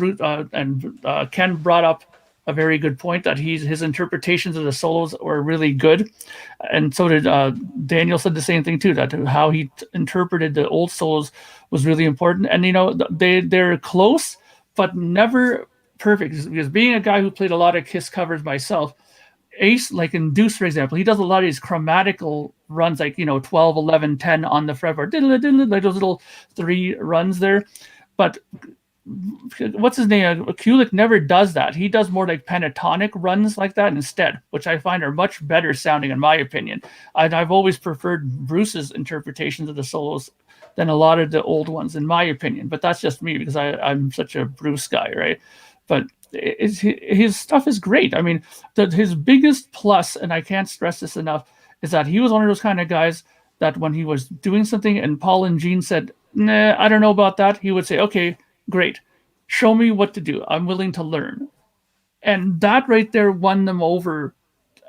And Ken brought up a very good point that his interpretations of the solos were really good, and so did Daniel. Said the same thing too, that how he interpreted the old solos was really important. And they're close but never perfect, because being a guy who played a lot of Kiss covers myself, Ace, like in Deuce for example, he does a lot of these chromatical runs, like 12, 11, 10 on the fretboard, like those little 3 runs there. But what's his name? Kulick never does that. He does more like pentatonic runs like that instead, which I find are much better sounding, in my opinion. I've always preferred Bruce's interpretations of the solos than a lot of the old ones, in my opinion. But that's just me, because I'm such a Bruce guy, right? But his stuff is great. I mean, his biggest plus, and I can't stress this enough, is that he was one of those kind of guys that when he was doing something and Paul and Gene said, "Nah, I don't know about that," he would say, "Okay, great. Show me what to do. I'm willing to learn." And that right there won them over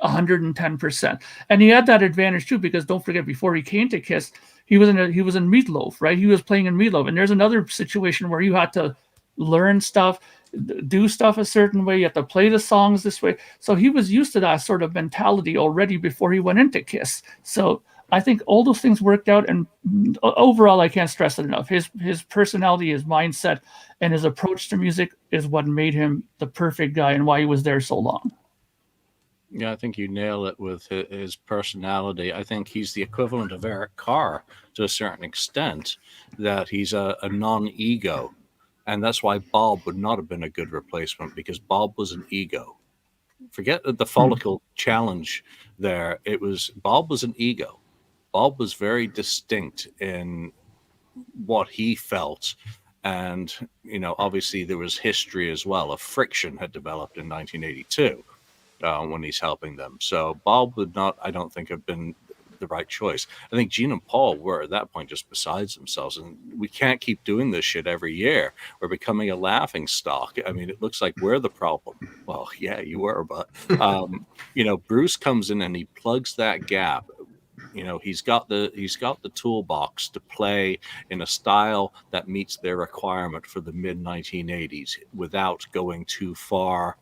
110%. And he had that advantage too, because don't forget, before he came to Kiss, he was in Meatloaf, right? He was playing in Meatloaf. And there's another situation where you had to learn stuff, do stuff a certain way. You have to play the songs this way. So he was used to that sort of mentality already before he went into Kiss. So I think all those things worked out, and overall, I can't stress it enough. His personality, his mindset, and his approach to music is what made him the perfect guy, and why he was there so long. Yeah, I think you nail it with his personality. I think he's the equivalent of Eric Carr to a certain extent, that he's a non-ego. And that's why Bob would not have been a good replacement, because Bob was an ego. Forget the follicle challenge there. Bob was an ego. Bob was very distinct in what he felt. And, obviously there was history as well. A friction had developed in 1982 when he's helping them. So Bob would not, I don't think, have been the the right choice. I think Gene and Paul were at that point just besides themselves, and we can't keep doing this shit every year. We're becoming a laughing stock. I mean, it looks like we're the problem. Well, yeah, you were, but Bruce comes in and he plugs that gap. He's got the toolbox to play in a style that meets their requirement for the mid 1980s without going too far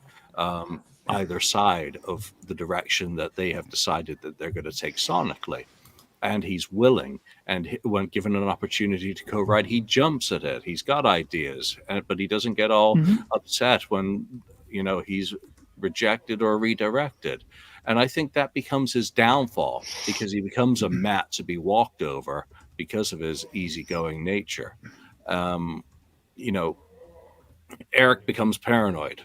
either side of the direction that they have decided that they're going to take sonically. And he's willing, and when given an opportunity to co-write, he jumps at it. He's got ideas, but he doesn't get all upset when he's rejected or redirected. And I think that becomes his downfall, because he becomes a mat to be walked over because of his easygoing nature. Eric becomes paranoid.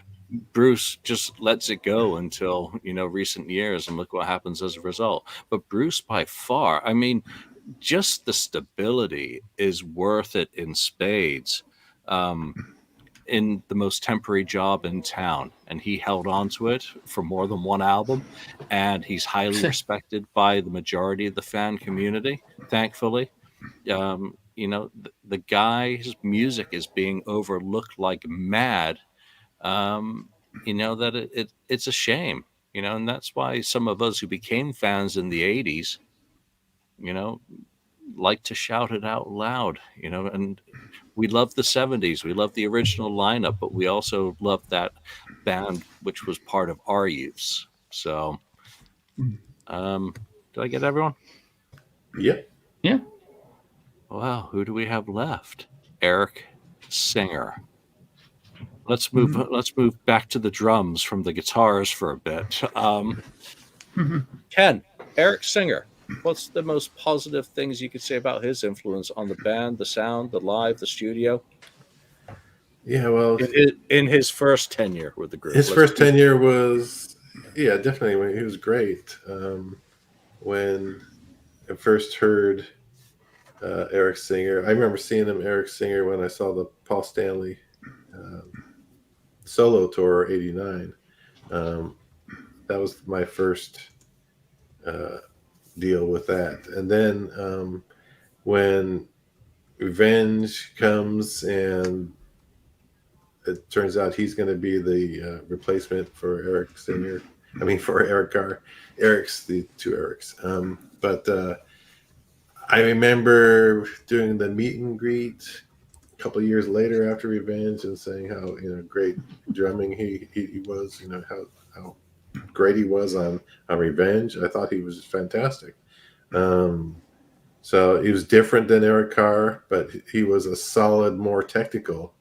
Bruce just lets it go until recent years, and look what happens as a result. But Bruce, by far, I mean, just the stability is worth it in spades. In the most temporary job in town, and he held on to it for more than one album, and he's highly respected by the majority of the fan community, thankfully. The guy's music is being overlooked like mad. It's a shame, and that's why some of us who became fans in the 80s, like to shout it out loud, and we love the 70s. We love the original lineup, but we also love that band, which was part of our youths. So, did I get everyone? Yep. Yeah. Wow. Who do we have left? Eric Singer. Let's move back to the drums from the guitars for a bit. Ken, Eric Singer. What's the most positive things you could say about his influence on the band, the sound, the live, the studio? Yeah, well, in his first tenure with the group. His first tenure was, definitely. He was great. When I first heard Eric Singer, I remember seeing Eric Singer when I saw the Paul Stanley solo tour '89. That was my first deal with that. And then when Revenge comes and it turns out he's going to be the replacement for Eric Singer. I mean, for Eric Carr. Eric's the two Erics. But I remember doing the meet and greet a couple of years later after Revenge and saying how great drumming he was. How great he was on Revenge. I thought he was fantastic. So he was different than Eric Carr, but he was a solid, more technical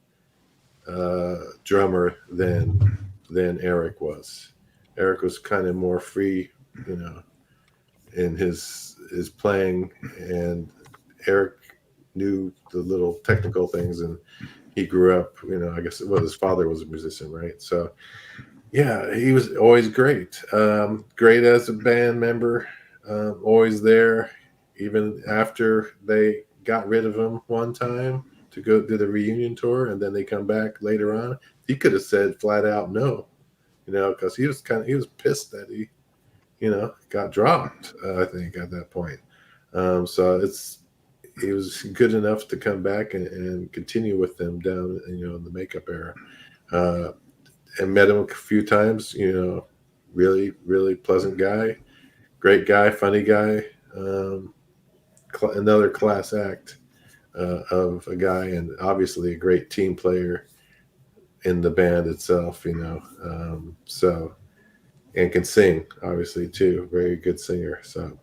drummer than Eric was. Eric was kind of more free, in his playing, and Eric knew the little technical things, and he grew up, I guess his father was a musician, right? So yeah, he was always great. Great as a band member, always there, even after they got rid of him one time to go do the reunion tour, and then they come back later on. He could have said flat out no, because he was pissed that he, got dropped. I think at that point. So he was good enough to come back and continue with them down, in the makeup era. And met him a few times. Really, really pleasant guy, great guy, funny guy. Another class act of a guy, and obviously a great team player in the band itself, so, and can sing obviously too. Very good singer. So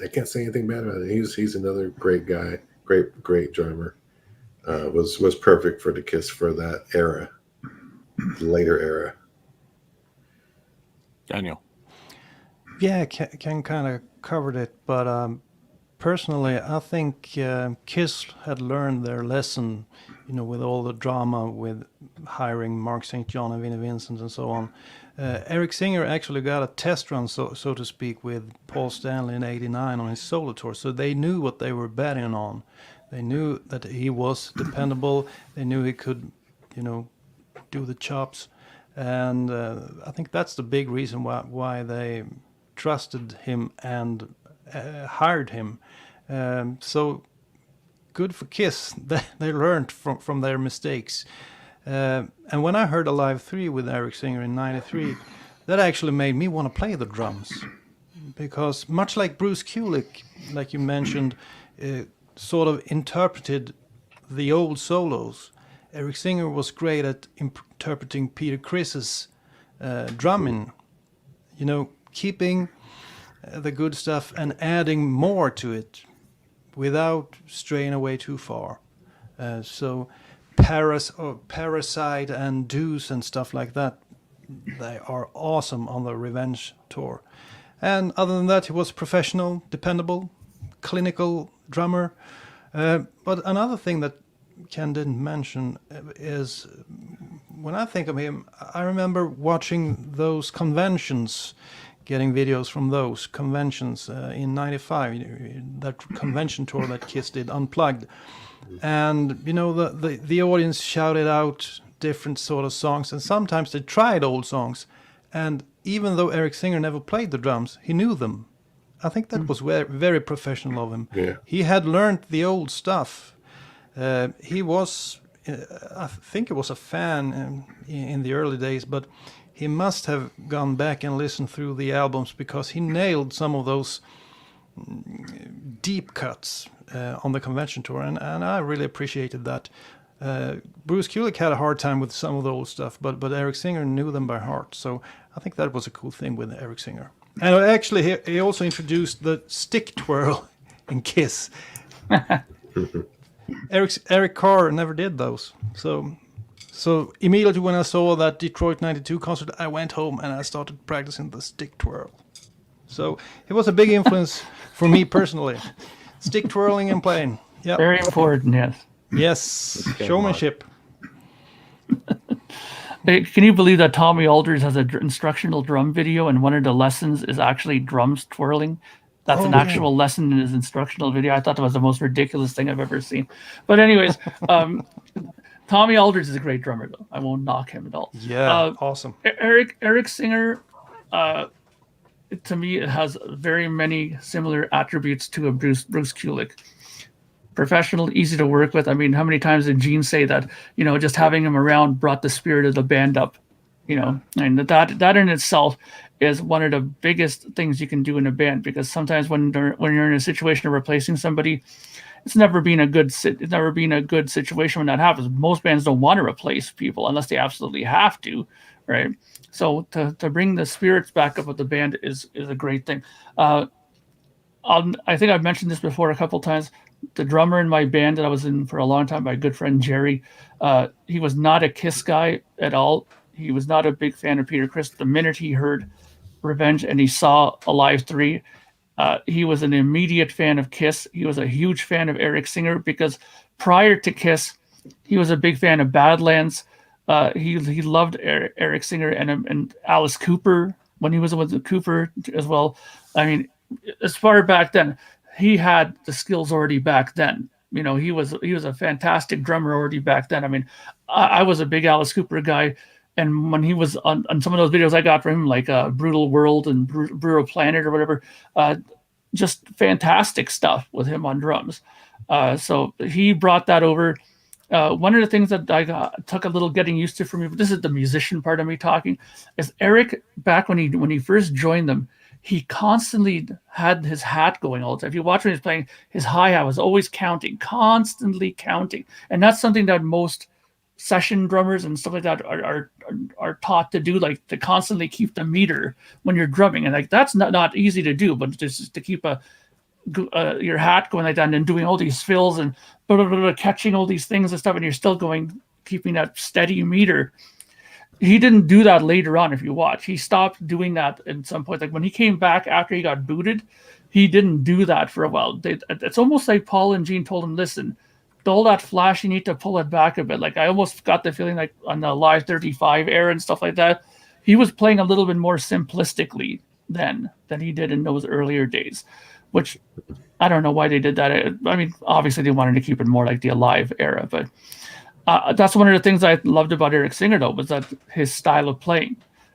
I can't say anything bad about it. He's another great guy, great drummer. Was perfect for the Kiss for that era, the later era. Daniel. Yeah, Ken kind of covered it, but personally, I think Kiss had learned their lesson, with all the drama with hiring Mark St. John and Vinnie Vincent and so on. Eric Singer actually got a test run, so to speak, with Paul Stanley in '89 on his solo tour, so they knew what they were betting on. They knew that he was dependable. They knew he could, do the chops, and I think that's the big reason why they trusted him and hired him. So good for Kiss. They learned from their mistakes. And when I heard Alive 3 with Eric Singer in '93, that actually made me want to play the drums. Because much like Bruce Kulick, like you mentioned, sort of interpreted the old solos, Eric Singer was great at interpreting Peter Criss's drumming. You know, keeping the good stuff and adding more to it without straying away too far. So Parasite and Deuce and stuff like that, they are awesome on the Revenge tour. And other than that, he was professional, dependable, clinical drummer. But another thing that Ken didn't mention is, when I think of him, I remember watching those conventions, getting videos from those conventions in '95, that convention tour that Kiss did, Unplugged. And, you know, the audience shouted out different sort of songs, and sometimes they tried old songs. And even though Eric Singer never played the drums, he knew them. I think that was very, very professional of him. Yeah. He had learned the old stuff. He was, I think he was a fan in the early days, but he must have gone back and listened through the albums, because he nailed some of those deep cuts on the convention tour, and I really appreciated that. Bruce Kulick had a hard time with some of the old stuff, but Eric Singer knew them by heart, so I think that was a cool thing with Eric Singer. And actually, he also introduced the stick twirl in Kiss. Eric Carr never did those, so immediately when I saw that Detroit '92 concert, I went home and I started practicing the stick twirl. So it was a big influence for me personally. Stick twirling and playing. Yeah. Very important, yes. Yes. Showmanship. Hey, can you believe that Tommy Aldridge has an instructional drum video, and one of the lessons is actually drums twirling? That's an actual lesson in his instructional video. I thought that was the most ridiculous thing I've ever seen. But anyways, Tommy Aldridge is a great drummer, though. I won't knock him at all. Yeah, awesome. Eric Singer, to me, it has very many similar attributes to a Bruce Kulick. Professional, easy to work with. I mean, how many times did Gene say that, you know, just having him around brought the spirit of the band up, you know, and that in itself is one of the biggest things you can do in a band, because sometimes when you're in a situation of replacing somebody, it's never been a good situation when that happens. Most bands don't want to replace people unless they absolutely have to, right? So to bring the spirits back up with the band is a great thing. I think I've mentioned this before a couple times. The drummer in my band that I was in for a long time, my good friend Jerry, he was not a Kiss guy at all. He was not a big fan of Peter Criss. The minute he heard Revenge and he saw Alive 3, he was an immediate fan of Kiss. He was a huge fan of Eric Singer, because prior to Kiss, he was a big fan of Badlands. He loved Eric Singer and Alice Cooper when he was with Cooper as well. I mean, as far back then, he had the skills already back then. You know, he was a fantastic drummer already back then. I mean, I was a big Alice Cooper guy, and when he was on some of those videos I got from him, like Brutal World and Brutal Planet or whatever, just fantastic stuff with him on drums. So he brought that over. One of the things that took a little getting used to for me, but this is the musician part of me talking, is Eric, back when he first joined them, he constantly had his hat going all the time. If you watch when he's playing, his hi-hat was always counting, constantly counting. And that's something that most session drummers and stuff like that are taught to do, like to constantly keep the meter when you're drumming. And like that's not easy to do, but just to keep your hat going like that, and then doing all these fills and catching all these things and stuff, and you're still keeping that steady meter. He didn't do that later on. If you watch, he stopped doing that at some point. Like when he came back after he got booted, he didn't do that for a while. It's almost like Paul and Gene told him, listen, all that flash, you need to pull it back a bit. Like I almost got the feeling like on the Live 35 era and stuff like that, he was playing a little bit more simplistically then than he did in those earlier days, which I don't know why they did that. I mean, obviously they wanted to keep it more like the Alive era, but that's one of the things I loved about Eric Singer, though, was that his style of playing.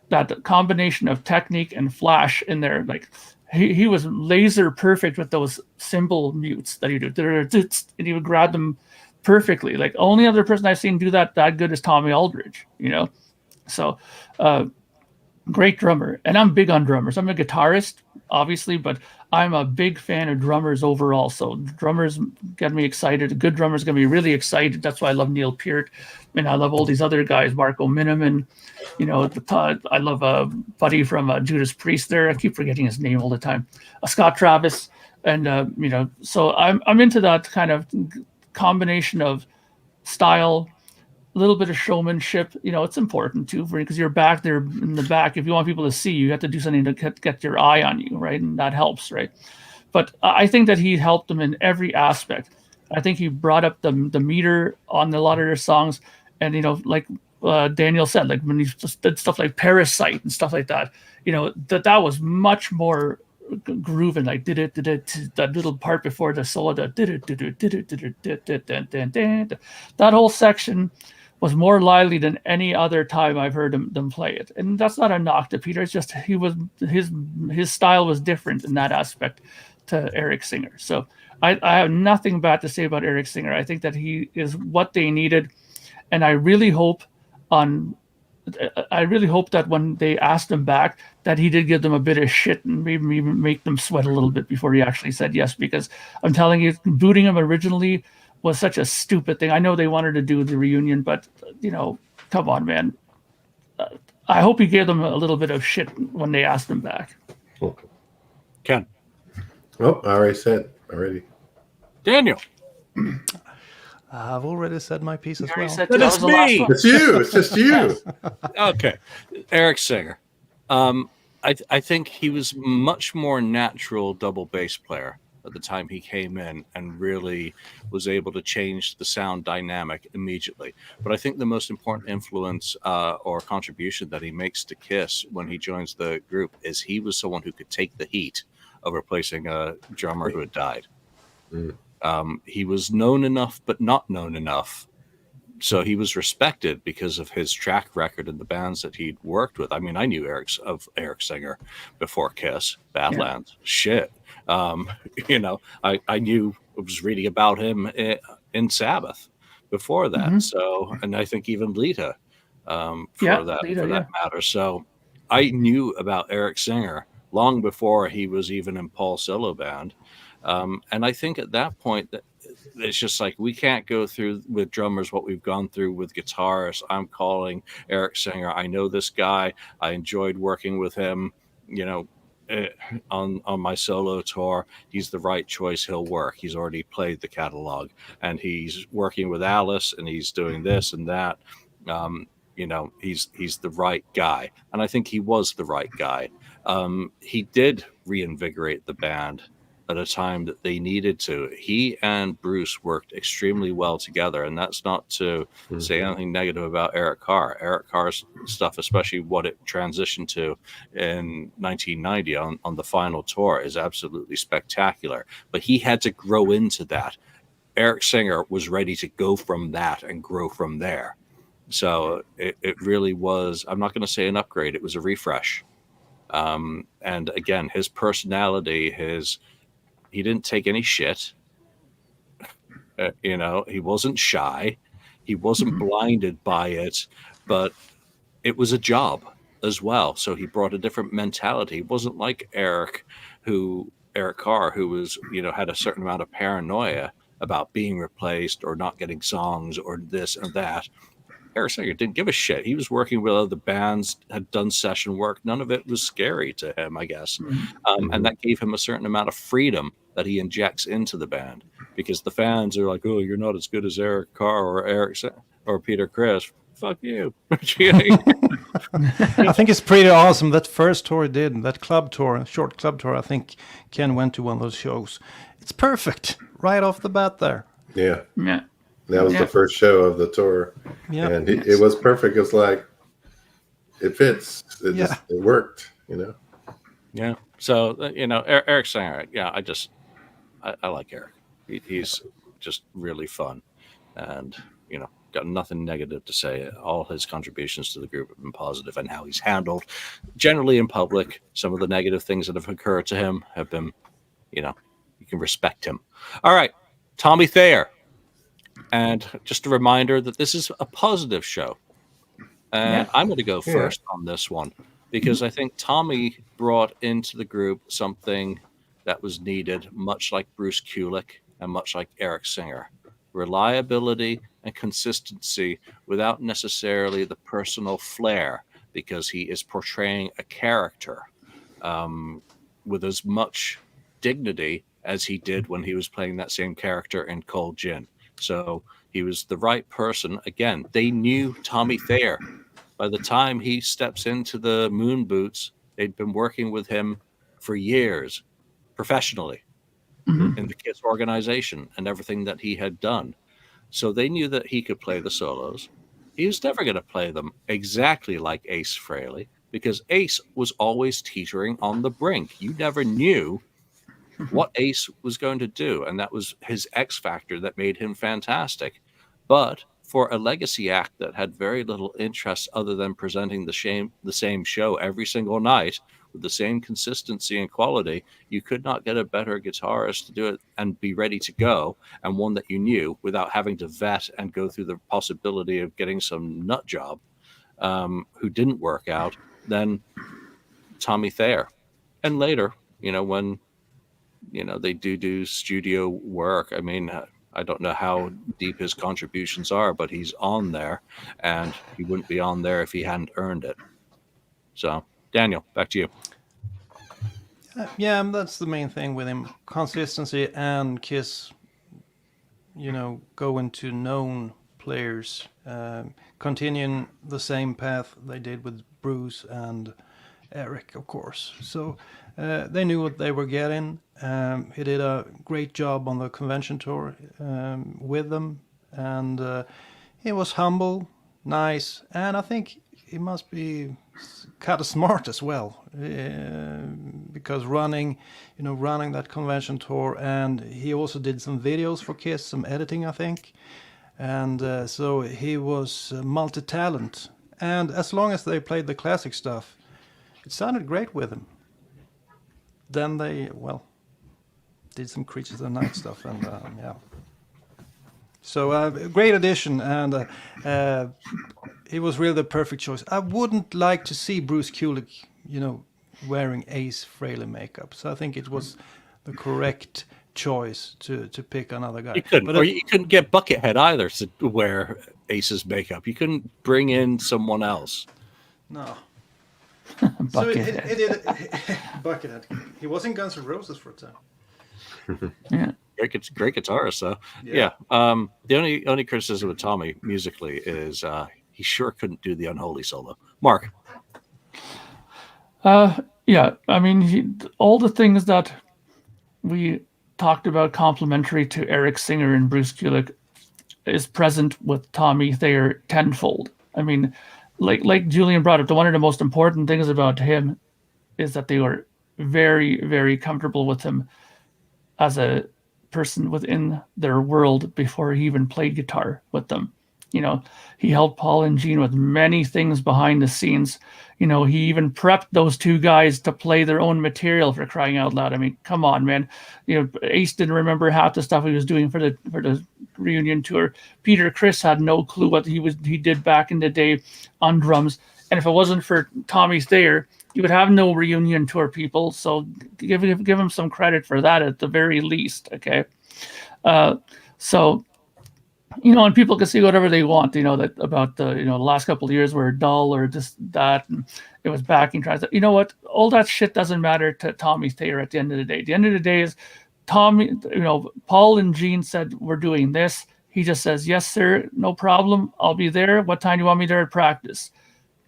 that combination of technique and flash in there. Like he was laser perfect with those cymbal mutes that he did, and he would grab them perfectly. Like only other person I've seen do that good is Tommy Aldridge, you know. So great drummer, and I'm big on drummers. I'm a guitarist, obviously, but I'm a big fan of drummers overall. So drummers get me excited. A good drummer's gonna be really excited. That's why I love Neil Peart, and I love all these other guys, Marco Miniman. You know, I love a buddy from Judas Priest there. I keep forgetting his name all the time. Scott Travis, and you know, so I'm into that kind of combination of style, a little bit of showmanship. You know, it's important too, because you're back there in the back. If you want people to see you have to do something to get their eye on you, right? And that helps, right? But I think that he helped them in every aspect. I think he brought up the meter on a lot of their songs, and you know, like Daniel said, like when he just did stuff like Parasite and stuff like that, you know, that was much more grooving. Like that little part before the solo, that whole section was more lively than any other time I've heard them play it. And that's not a knock to Peter. It's just his style was different in that aspect to Eric Singer. So I have nothing bad to say about Eric Singer. I think that he is what they needed, and I really hope that when they asked him back, that he did give them a bit of shit and maybe even make them sweat a little bit before he actually said yes. Because I'm telling you, booting him originally was such a stupid thing. I know they wanted to do the reunion, but you know, come on, man. I hope he gave them a little bit of shit when they asked him back. Ken. Oh, I already said already. Daniel. I've already said my piece as well. That is me. It's you. It's just you. Okay. Eric Singer. I think he was much more natural double bass player at the time he came in and really was able to change the sound dynamic immediately. But I think the most important influence or contribution that he makes to Kiss when he joins the group is he was someone who could take the heat of replacing a drummer who had died. He was known enough, but not known enough. So he was respected because of his track record in the bands that he'd worked with. I mean, I knew Eric Singer before Kiss, Badlands, shit. You know, I knew, I was reading about him in Sabbath before that. So, and I think even Lita, for that matter. So I knew about Eric Singer long before he was even in Paul's solo band. And I think at that point that it's just like, we can't go through with drummers what we've gone through with guitarists. I'm calling Eric Singer. I know this guy. I enjoyed working with him, you know, on my solo tour. He's the right choice. He'll work. He's already played the catalog, and he's working with Alice, and he's doing this and that. You know, he's the right guy. And I think he was the right guy. He did reinvigorate the band at a time that they needed to. He and Bruce worked extremely well together, and that's not to say anything negative about Eric Carr. Eric Carr's stuff, especially what it transitioned to in 1990 on the final tour, is absolutely spectacular. But he had to grow into that. Eric Singer was ready to go from that and grow from there. So it really was, I'm not going to say an upgrade, it was a refresh. And again, his personality, he didn't take any shit. You know, he wasn't shy. He wasn't blinded by it, but it was a job as well. So he brought a different mentality. It wasn't like Eric Carr, who was, you know, had a certain amount of paranoia about being replaced or not getting songs or this and that. Eric Singer didn't give a shit. He was working with other bands, had done session work. None of it was scary to him, I guess. And that gave him a certain amount of freedom that he injects into the band, because the fans are like, oh, you're not as good as Eric Carr or Peter Criss. Fuck you. I think it's pretty awesome. That first tour he did, that club tour, short club tour, I think Ken went to one of those shows. It's perfect right off the bat there. Yeah. That was the first show of the tour. Yeah. And it was perfect. It's like, it fits. It worked, you know? Yeah. So, you know, Eric Singer, I like Eric. He's just really fun. And, you know, got nothing negative to say. All his contributions to the group have been positive, and how he's handled, generally in public, some of the negative things that have occurred to him have been, you can respect him. All right, Tommy Thayer. And just a reminder that this is a positive show. And I'm going to go first on this one, because I think Tommy brought into the group something that was needed, much like Bruce Kulick and much like Eric Singer. Reliability and consistency without necessarily the personal flair, because he is portraying a character with as much dignity as he did when he was playing that same character in Cold Gin. So he was the right person. Again, they knew Tommy Thayer. By the time he steps into the Moon Boots, they'd been working with him for years professionally in the KISS organization and everything that he had done. So they knew that he could play the solos. He was never going to play them exactly like Ace Frehley, because Ace was always teetering on the brink. You never knew what Ace was going to do, and that was his X factor that made him fantastic. But for a legacy act that had very little interest other than presenting the same show every single night with the same consistency and quality, you could not get a better guitarist to do it and be ready to go, and one that you knew without having to vet and go through the possibility of getting some nut job who didn't work out, than Tommy Thayer. And later, when they do studio work, I mean, I don't know how deep his contributions are, but he's on there, and he wouldn't be on there if he hadn't earned it. So, Daniel, back to you. Yeah, that's the main thing with him. Consistency and KISS, going to known players, continuing the same path they did with Bruce and Eric, of course. So they knew what they were getting. He did a great job on the convention tour with them, and he was humble, nice, and I think he must be kind of smart as well, because running that convention tour, and he also did some videos for KISS, some editing, I think, and so he was multi-talent. And as long as they played the classic stuff, it sounded great with him. Then they, did some Creatures of the Night stuff, and So great addition, and he was really the perfect choice. I wouldn't like to see Bruce Kulick, wearing Ace Frehley makeup. So I think it was the correct choice to pick another guy. You couldn't, you couldn't get Buckethead either to wear Ace's makeup. You couldn't bring in someone else. No. Buckethead. Buckethead. He was in Guns N' Roses for a time. Yeah. Great guitarist, though. Yeah. The only criticism of Tommy musically is he sure couldn't do the Unholy solo. Mark. Yeah. I mean, all the things that we talked about complimentary to Eric Singer and Bruce Kulick is present with Tommy Thayer tenfold. I mean, like Julian brought up, one of the most important things about him is that they were very, very comfortable with him as a person within their world before he even played guitar with them. He helped Paul and Gene with many things behind the scenes. He even prepped those two guys to play their own material, for crying out loud. I mean, come on, man. Ace didn't remember half the stuff he was doing for the reunion tour. Peter Criss had no clue what he did back in the day on drums. And if it wasn't for Tommy Thayer, you would have no reunion tour, people. So give him some credit for that at the very least. Okay. And people can see whatever they want, that about the last couple of years were dull or just that, and it was backing tracks. You know what? All that shit doesn't matter to Tommy Thayer at the end of the day. The end of the day is Tommy, Paul and Gene said, we're doing this. He just says, yes, sir, no problem. I'll be there. What time do you want me there at practice?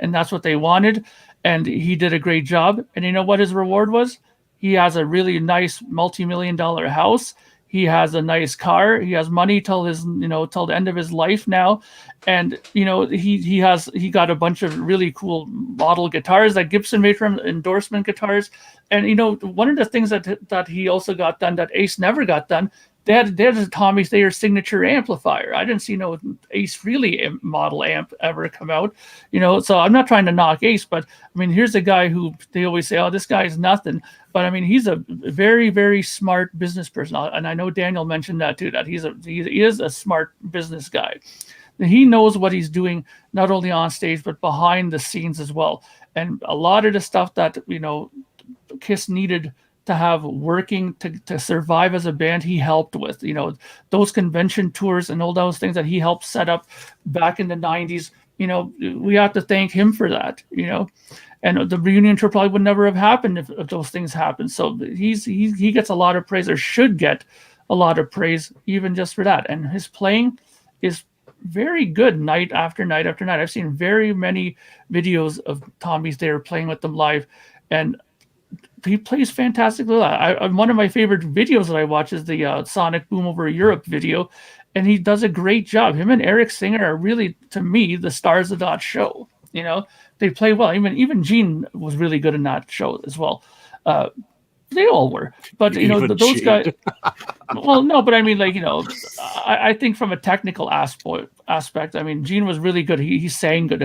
And that's what they wanted. And he did a great job. And you know what his reward was? He has a really nice multi-million-dollar house. He has a nice car. He has money till the end of his life now. And, he got a bunch of really cool model guitars that Gibson made for him, endorsement guitars. And, one of the things that he also got done that Ace never got done, they had a Tommy Thayer signature amplifier. I didn't see no Ace Frehley model amp ever come out, so I'm not trying to knock Ace, but I mean, here's a guy who they always say, oh, this guy's nothing, but I mean, he's a very, very smart business person, and I know Daniel mentioned that too, that he is a smart business guy. He knows what he's doing, not only on stage, but behind the scenes as well. And a lot of the stuff that, Kiss needed to have working to survive as a band, he helped with, those convention tours and all those things that he helped set up back in the 90s. We have to thank him for that, and the reunion tour probably would never have happened if those things happened. So he gets a lot of praise, or should get a lot of praise, even just for that. And his playing is very good night after night after night. I've seen very many videos of Tommy Thayer playing with them live, and he plays fantastically. One of my favorite videos that I watch is the Sonic Boom Over Europe video, and he does a great job. Him and Eric Singer are really, to me, the stars of that show. They play well. Even Gene was really good in that show as well. They all were, but those guys. Well, no, but I mean, I think from a technical aspect, I mean, Gene was really good. He sang good.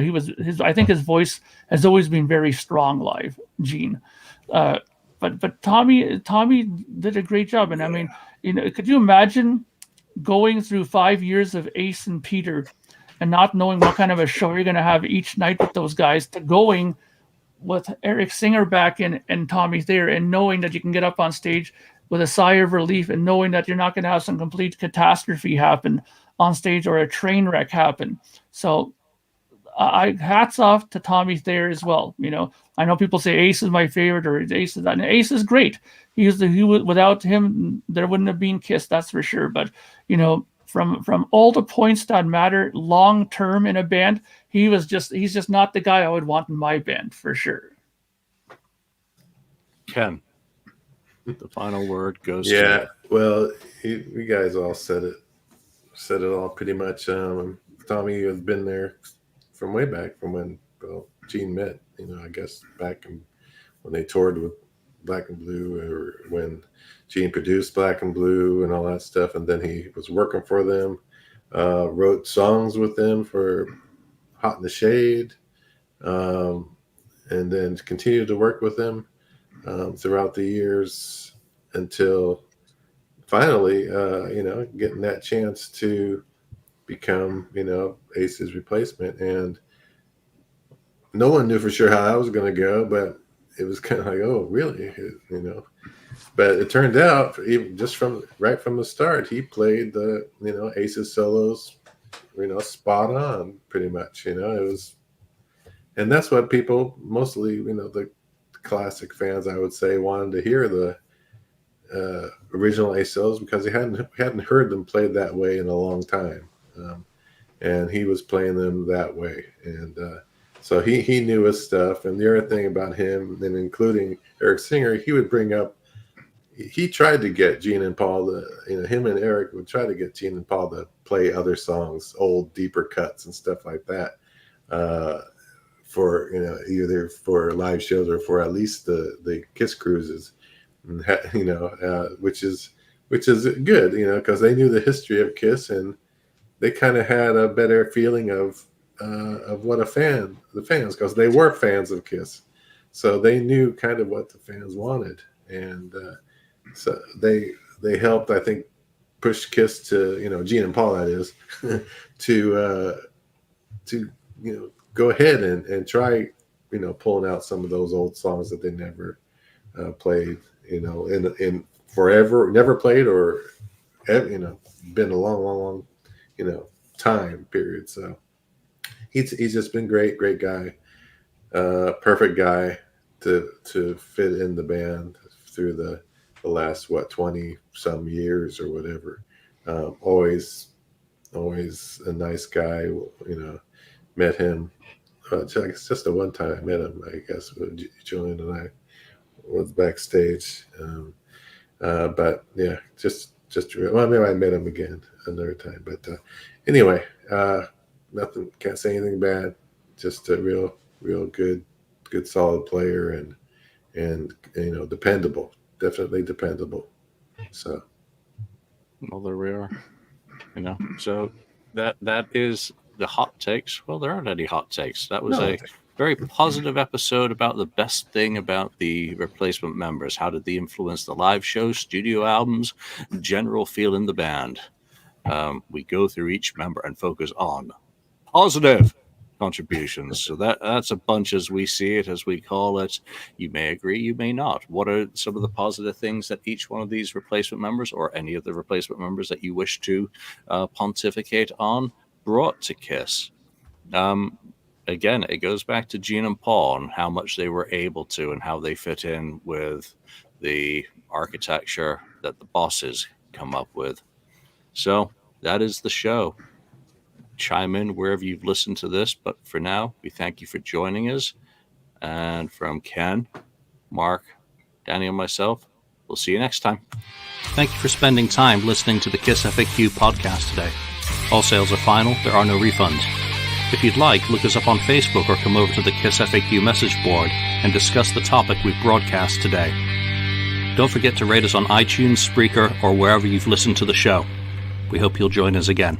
I think his voice has always been very strong live, Gene. But Tommy did a great job, and I mean, could you imagine going through 5 years of Ace and Peter, and not knowing what kind of a show you're going to have each night with those guys, to going with Eric Singer back in and Tommy Thayer, and knowing that you can get up on stage with a sigh of relief, and knowing that you're not going to have some complete catastrophe happen on stage or a train wreck happen. So hats off to Tommy Thayer as well. I know people say Ace is my favorite, or Ace is that. And Ace is great. Without him, there wouldn't have been Kiss, that's for sure. But from all the points that matter long term in a band, he's just not the guy I would want in my band, for sure. Ken, the final word goes to you. Well, you guys all said it all pretty much. Tommy has been there from way back, from when Gene met, I guess back when they toured with Black and Blue, or when Gene produced Black and Blue and all that stuff, and then he was working for them, wrote songs with them for Hot in the Shade, and then continued to work with them throughout the years, until finally, getting that chance to become, Ace's replacement. And no one knew for sure how that was going to go, but it was kind of like, oh, really? But it turned out, even just right from the start, he played the, Ace's solos, spot on, pretty much. It was, and that's what people mostly, the classic fans, I would say, wanted to hear the original Ace solos, because they hadn't heard them played that way in a long time, and he was playing them that way, and so he knew his stuff. And the other thing about him, and including Eric Singer, he tried to get Gene and Paul him and Eric would try to get Gene and Paul to play other songs, old deeper cuts and stuff like that, for either for live shows or for at least the Kiss cruises, which is good, because they knew the history of Kiss, and they kind of had a better feeling of what the fans, because they were fans of Kiss, so they knew kind of what the fans wanted, and so they helped, I think, push Kiss to, Gene and Paul, that is, to go ahead and try, pulling out some of those old songs that they never played, in forever, never played, or been a long time period. So he's just been great guy, perfect guy to fit in the band through the last 20 some years or whatever. Always a nice guy. Met him it's just the one time I met him, I guess, when Julian and I was backstage, but yeah, just well, maybe I met him again another time, but anyway, nothing, can't say anything bad, just a real good solid player, and dependable, definitely dependable. So Well, there we are. So that is the hot takes. Well, there aren't any hot takes. That was a very positive episode about the best thing about the replacement members. How did they influence the live show, studio albums, general feel in the band? We go through each member and focus on positive contributions. So that's a bunch as we see it, as we call it. You may agree, you may not. What are some of the positive things that each one of these replacement members, or any of the replacement members that you wish to pontificate on, brought to KISS? Again, it goes back to Gene and Paul and how much they were able to and how they fit in with the architecture that the bosses come up with. So that is the show. Chime in wherever you've listened to this, but for now, we thank you for joining us. And from Ken, Mark, Danny, and myself, we'll see you next time. Thank you for spending time listening to the KissFAQ podcast today. All sales are final. There are no refunds. If you'd like, look us up on Facebook or come over to the KissFAQ message board and discuss the topic we broadcast today. Don't forget to rate us on iTunes, Spreaker, or wherever you've listened to the show. We hope you'll join us again.